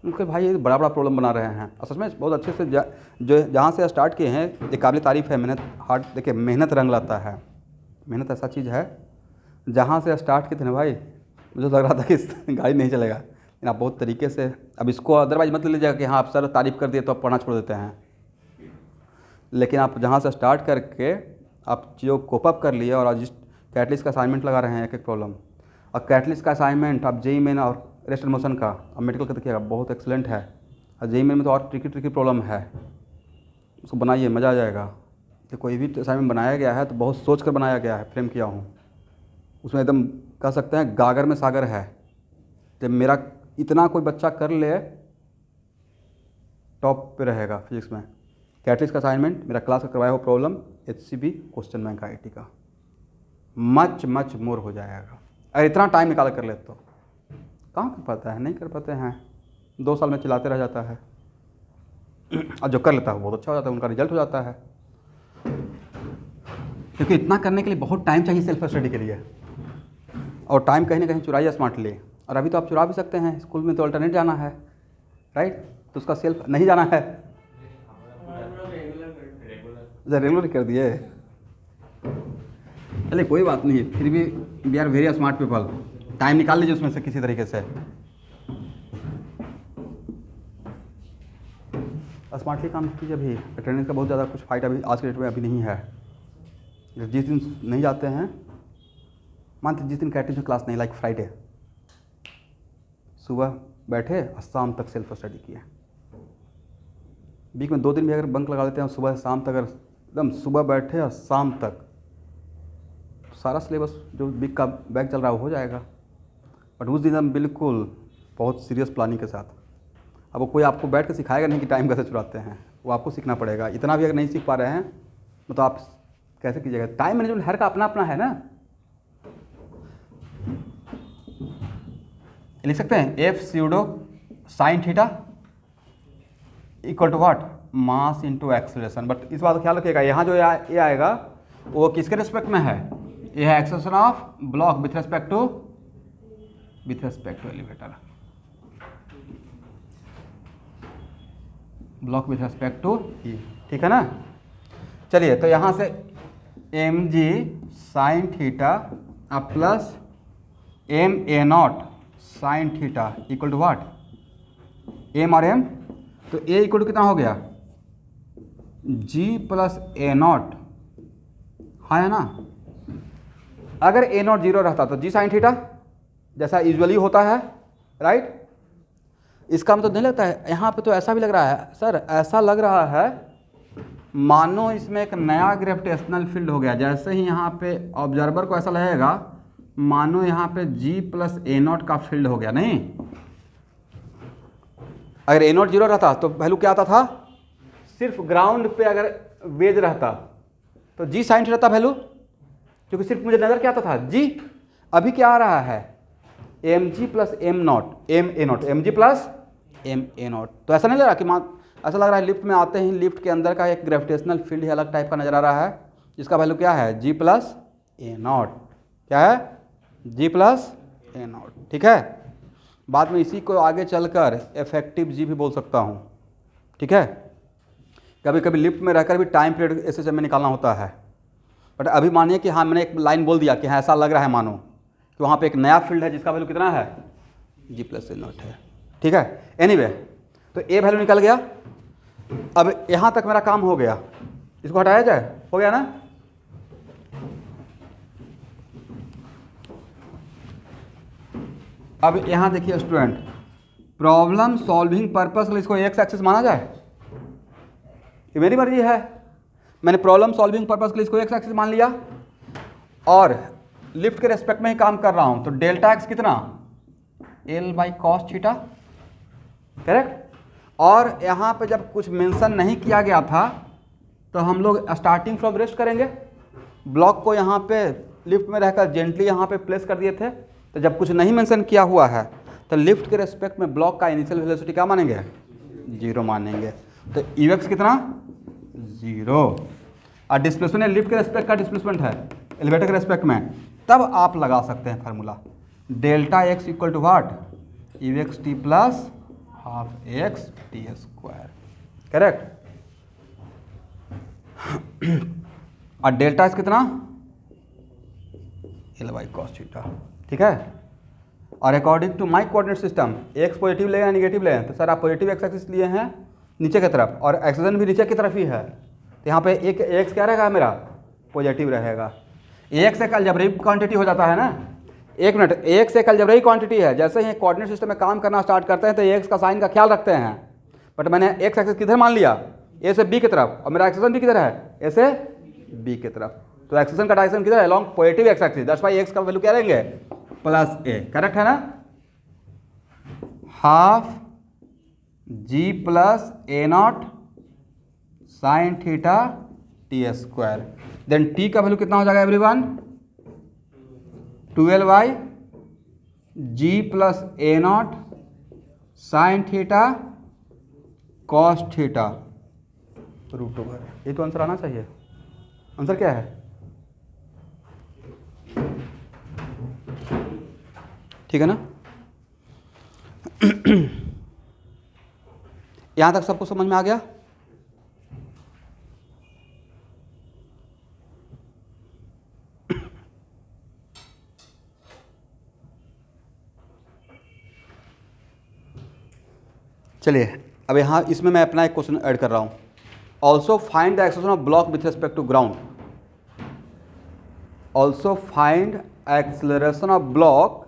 उनके भाई ये बड़ा बड़ा प्रॉब्लम बना रहे हैं, और सच में बहुत अच्छे से जो जहाँ से स्टार्ट किए हैं ये काबिल तारीफ़ है। मेहनत हार्ड, देखिए मेहनत रंग लाता है, मेहनत ऐसा चीज़ है, जहाँ से स्टार्ट किए थे ना भाई, मुझे लग रहा था कि गाड़ी नहीं चलेगा, लेकिन आप बहुत तरीके से, अब इसको अदरवाइज मत ले लीजिएगा कि हाँ आप सर तारीफ़ कर दिए तो आप पढ़ना छोड़ देते हैं, लेकिन आप जहाँ से स्टार्ट करके आप चीज़ों को कोप अप कर लिए और आज कैटलिस्ट का असाइनमेंट लगा रहे हैं एक एक प्रॉब्लम, और कैटलिस्ट का असाइनमेंट आप जेई मेन और रेस्ट मोशन का और मेडिकल का देखिएगा बहुत एक्सीलेंट है, और जेई मेन में तो और ट्रिकी प्रॉब्लम है, उसको बनाइए मज़ा आ जाएगा। तो कोई भी असाइनमेंट बनाया गया है तो बहुत सोच कर बनाया गया है, फ्रेम किया हूँ, उसमें एकदम कह सकते हैं गागर में सागर है। तो मेरा इतना कोई बच्चा कर ले टॉप पे रहेगा फिजिक्स में। कैटलिस्ट का असाइनमेंट मेरा क्लास का करवाया हुआ problem HCB question bank IIT का मच मोर हो जाएगा, अगर इतना टाइम निकाल कर ले तो। कहाँ कर पाता है, नहीं कर पाते हैं, 2 साल में चिल्लाते रह जाता है, और जो कर लेता है बहुत अच्छा हो जाता है, उनका रिजल्ट हो जाता है। क्योंकि इतना करने के लिए बहुत टाइम चाहिए सेल्फ स्टडी के लिए, और टाइम कहीं ना कहीं चुराइए स्मार्टली। और अभी तो आप चुरा भी सकते हैं, स्कूल में तो अल्टरनेट जाना है, राइट, तो उसका सेल्फ नहीं जाना है, रेगुलर कर दिए। चलिए कोई बात नहीं, फिर भी we are very smart people, time निकाल लीजिए उसमें से किसी तरीके से। स्मार्टली काम कीजिए। अभी अटेंडेंस का बहुत ज़्यादा कुछ फाइट अभी आज के डेट में अभी नहीं है। जिस दिन नहीं जाते हैं, मानते जिस दिन कैटरिंग में क्लास नहीं, लाइक फ्राइडे, सुबह बैठे और शाम तक सेल्फ स्टडी किए। वीक में 2 दिन भी अगर बंक लगा देते हैं, सुबह से शाम तक अगर एकदम सुबह बैठे और शाम तक, तो सारा सिलेबस जो वीक का बैक चल रहा है वो हो जाएगा। बट उस दिन हम बिल्कुल बहुत सीरियस प्लानिंग के साथ, अब वो कोई आपको बैठ कर सिखाएगा नहीं कि टाइम कैसे चुराते हैं, वो आपको सीखना पड़ेगा। इतना भी अगर नहीं सीख पा रहे हैं तो आप कैसे कीजिएगा। टाइम मैनेजमेंट हर का अपना अपना है ना। लिख सकते हैं F pseudo sine theta equal to what, mass into acceleration. But इस बात का ख्याल रखिएगा, यहाँ जो ये आएगा वो किसके रिस्पेक्ट में है, ये है acceleration of block with respect to elevator, block with respect to E, ठीक है ना। चलिए तो यहाँ से mg sine theta plus ma0 sine theta equal to what, m और m, तो a इक्वल टू कितना हो गया, g प्लस a0, हाँ है ना। अगर a0 0 रहता तो g साइन थीटा जैसा यूजुअली होता है, राइट। इसका मतलब नहीं लगता है, यहाँ पे तो ऐसा भी लग रहा है सर, ऐसा लग रहा है मानो इसमें एक नया ग्रेविटेशनल फील्ड हो गया। जैसे ही यहाँ पे ऑब्जर्वर को ऐसा लगेगा मानो यहाँ पे G प्लस ए नॉट का फील्ड हो गया, नहीं? अगर ए नॉट जीरो रहता तो वैल्यू क्या आता था? सिर्फ ग्राउंड पे अगर वेज रहता तो G साइन थीटा वैल्यू, क्योंकि सिर्फ मुझे नजर क्या आता था? G। अभी क्या आ रहा है? mg plus M naught, M A naught, M G plus M A naught. तो ऐसा नहीं लग रहा कि ऐसा लग रहा है लिफ्ट में आते ही लिफ्ट के अंदर का एक ग्रेविटेशनल फील्ड ही अलग टाइप का नजर आ रहा है, जिसका वैल्यू क्या है? G plus A not. क्या है? G plus A not. ठीक है, बाद में इसी को आगे चलकर इफेक्टिव G भी बोल सकता हूँ। ठीक है, कभी कभी लिफ्ट में रहकर भी टाइम पीरियड ऐसे में निकालना होता है, बट अभी मानिए कि हाँ मैंने एक लाइन बोल दिया कि हाँ ऐसा लग रहा है मानो कि वहाँ पे एक नया फील्ड है जिसका वैल्यू कितना है? G प्लस ए नॉट है। ठीक है, एनीवे तो ए वैल्यू निकल गया। अब यहाँ तक मेरा काम हो गया, इसको हटाया जाए, हो गया ना? अब यहाँ देखिए स्टूडेंट, प्रॉब्लम सॉल्विंग पर्पस के लिए इसको एक्स एक्सिस माना जाए, ये मेरी मर्जी है। मैंने प्रॉब्लम सॉल्विंग पर्पस के लिए इसको एक्स एक्सिस मान लिया और लिफ्ट के रेस्पेक्ट में ही काम कर रहा हूँ, तो डेल्टा एक्स कितना? L by cos theta, correct. और यहाँ पे जब कुछ मेंशन नहीं किया गया था तो हम लोग स्टार्टिंग फ्रॉम रेस्ट करेंगे। ब्लॉक को यहाँ पे लिफ्ट में रहकर जेंटली यहाँ पे प्लेस कर दिए थे, तो जब कुछ नहीं मेंशन किया हुआ है तो लिफ्ट के रेस्पेक्ट में ब्लॉक का इनिशियल वेलोसिटी क्या मानेंगे? 0 मानेंगे। तो यू एक्स कितना? 0। और डिस्प्लेसमेंट लिफ्ट के रेस्पेक्ट का डिस्प्लेसमेंट है एलिवेटर के रेस्पेक्ट में, तब आप लगा सकते हैं formula delta X equal to what? U X T plus half X T square, correct. और डेल्टा एक्स कितना? L by cos theta. ठीक है, और according to my coordinate system X positive लें या निगेटिव लें, तो सर आप पॉजिटिव एक्स एक्सिस लिए हैं नीचे की तरफ और एक्सेसन भी नीचे की तरफ ही है, तो यहाँ पे एक एक्स क्या रहेगा मेरा? पॉजिटिव रहेगा। एक्स एक अलजेब्रिक क्वांटिटी हो जाता है ना, एक मिनट, एक्स एक अलजेब्रिक क्वांटिटी है। जैसे ही कोऑर्डिनेट सिस्टम में काम करना स्टार्ट करते हैं तो एक्स का साइन का ख्याल रखते हैं, बट मैंने एक्स एक्सिस किधर मान लिया? ए से बी की तरफ, और मेरा एक्सेसन भी किधर है? ए से बी की तरफ। तो एक्सेसन का डायरेक्शन किधर है? Along positive X axis. That's why X का वैल्यू क्या रहेंगे? प्लस ए, करेक्ट है ना? हाफ जी प्लस ए naught sine theta T square. Then T का वैल्यू कितना हो जाएगा everyone? 12 by G plus A naught sine theta cos theta root over. ये तो आंसर आना चाहिए। आंसर क्या है? ठीक है ना? यहां तक सबको समझ में आ गया? चलिए अब यहाँ इसमें मैं अपना एक क्वेश्चन ऐड कर रहा हूँ। Also find the acceleration of block with respect to ground. Also find acceleration of block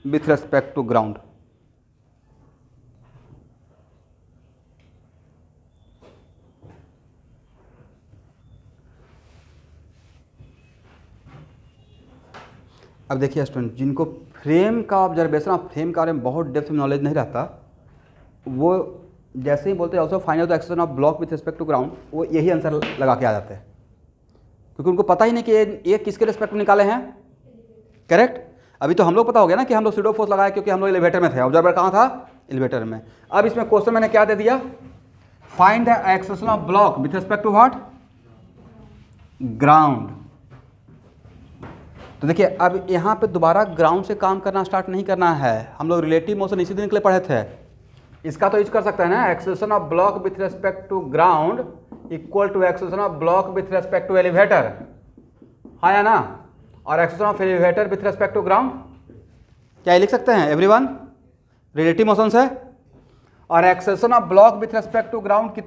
with respect to ground. अब देखिए स्टूडेंट, जिनको फ्रेम का ऑब्जर्वेशन और फ्रेम के बारे में बहुत डेप्थ में नॉलेज नहीं रहता, वो जैसे ही बोलते हैं also find out the acceleration of block with respect to ground, वो यही आंसर लगा के आ जाते हैं, क्योंकि उनको पता ही नहीं कि ये किसके रिस्पेक्ट में निकाले हैं, करेक्ट। अभी तो हम लोग पता हो गया ना कि हम लोग सीडो फोर्स लगाए क्योंकि हम लोग एलिवेटर में थे, ऑब्जर्वर कहाँ था? एलिवेटर में। अब इसमें क्वेश्चन मैंने क्या दे दिया? Find the acceleration of block with respect to what? Ground. तो देखिए अब यहाँ पे दोबारा ग्राउंड से काम करना स्टार्ट नहीं करना है, हम लोग रिलेटिव मोशन इसी दिन के लिए पढ़े थे। इसका तो यूज कर सकते हैं ना, acceleration of block with respect to ground equal to acceleration of block with respect to elevator, हाँ या ना? और acceleration of elevator with respect to ground क्या लिख सकते हैं एवरीवन? रिलेटिव मोशन से। और acceleration of block with respect to ground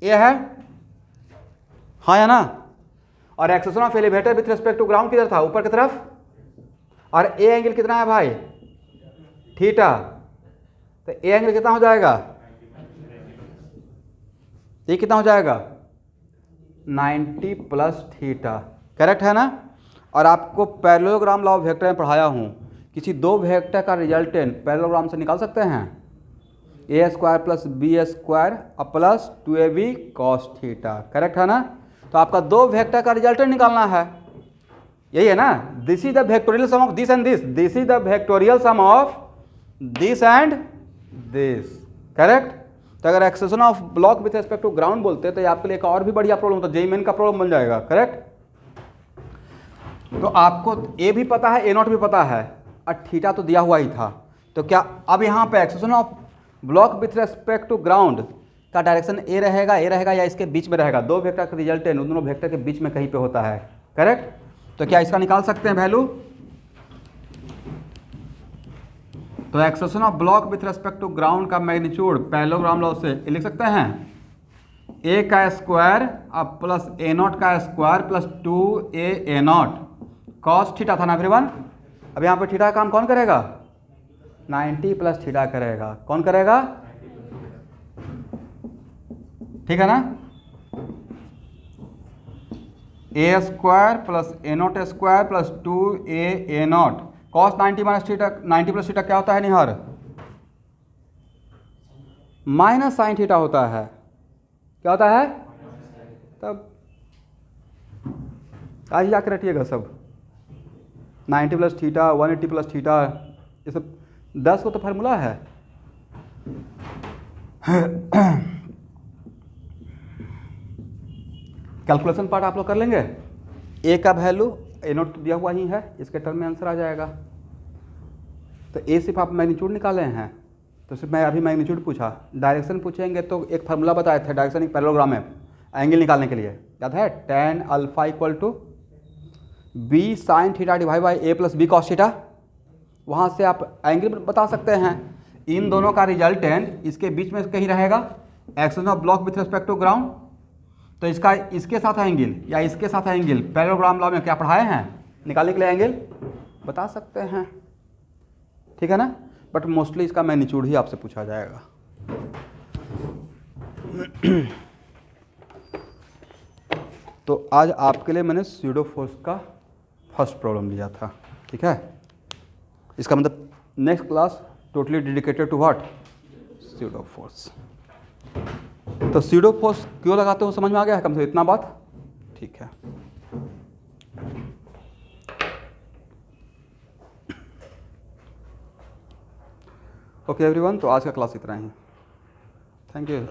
ये है, हाँ या ना? और acceleration of elevator with respect to ground किधर था? ऊपर की तरफ। और ए एंगल कितना है भाई? थीटा। तो ए एंगल कितना हो जाएगा? ये कितना हो जाएगा? 90 प्लस थीटा, करेक्ट है ना? और आपको पैरेललोग्राम लॉ ऑफ वेक्टर में पढ़ाया हूँ, किसी दो वेक्टर का रिजल्टेंट पैरेललोग्राम से निकाल सकते हैं, A square plus B square plus 2ab cos theta, correct है ना। तो आपका दो वेक्टर का रिजल्टेंट निकालना है, यही है ना। This is the vectorial sum of this and this, this is the vectorial sum of this and this, correct. तो अगर acceleration of block with respect to ground बोलते हैं तो ये आपके लिए एक और भी बढ़िया प्रॉब्लम, तो जेईई मेन का प्रॉब्लम बन जाएगा, करेक्ट। तो आपको ए भी पता है, ए नॉट भी पता है, और थीटा तो दिया हुआ ही था। तो क्या अब यहाँ पे acceleration of block with respect to ground का डायरेक्शन ए रहेगा या इसके बीच में रहेगा, दो वेक्टर का रिजल्टेंट उन दोनों वेक्टर के बीच में कहीं पे होता है, करेक्ट। तो क्या इसका निकाल सकते हैं वैल्यू। तो acceleration of block with respect to ground का मैग्नीट्यूड पैरेललोग्राम लॉ से लिख सकते हैं, ए का स्क्वायर अब प्लस ए नॉट का square plus 2a not cos theta था ना एवरीवन। अब यहाँ पे थीटा का काम कौन करेगा, 90 प्लस थीटा करेगा, कौन करेगा, ठीक है ना। A square plus A not square plus 2a not cos 90 minus theta, 90 plus theta क्या होता है निहार, माइनस साइन थीटा होता है, क्या होता है। तब आज ही आकर रटिएगा सब, 90 प्लस थीटा 180 प्लस थीटा, ये सब 10 को तो फार्मूला है। कैलकुलेशन पार्ट आप लोग कर लेंगे। ए का वैल्यू ए नोट दिया हुआ ही है, इसके टर्म में आंसर आ जाएगा। तो ए सिर्फ आप मैग्नीट्यूड निकाले हैं, तो सिर्फ मैं अभी मैग्नीट्यूड पूछा, डायरेक्शन पूछेंगे तो एक फार्मूला बताए थे डायरेक्शन एक पैरेललोग्राम में एंगल निकालने के लिए, याद है, tan alpha equal to b sine theta divide by a plus b cos theta. वहाँ से आप एंगल बता सकते हैं। इन दोनों का रिजल्टेंट इसके बीच में कहीं रहेगा, acceleration of block with respect to ground. तो इसका इसके साथ एंगल या इसके साथ एंगल पैरेललोग्राम लॉ में क्या पढ़ाए हैं, निकालने के लिए एंगल बता सकते हैं, ठीक है ना। बट मोस्टली इसका मैग्नीट्यूड ही आपसे पूछा जाएगा। तो आज आपके लिए मैंने स्यूडो फोर्स का फर्स्ट प्रॉब्लम लिया था, ठीक है। इसका मतलब next class totally dedicated to what, pseudo force. तो स्यूडो फोर्स क्यों लगाते हो समझ में आ गया है कम से इतना बात, ठीक है। ओके एवरीवन, तो आज का क्लास इतना ही, थैंक यू।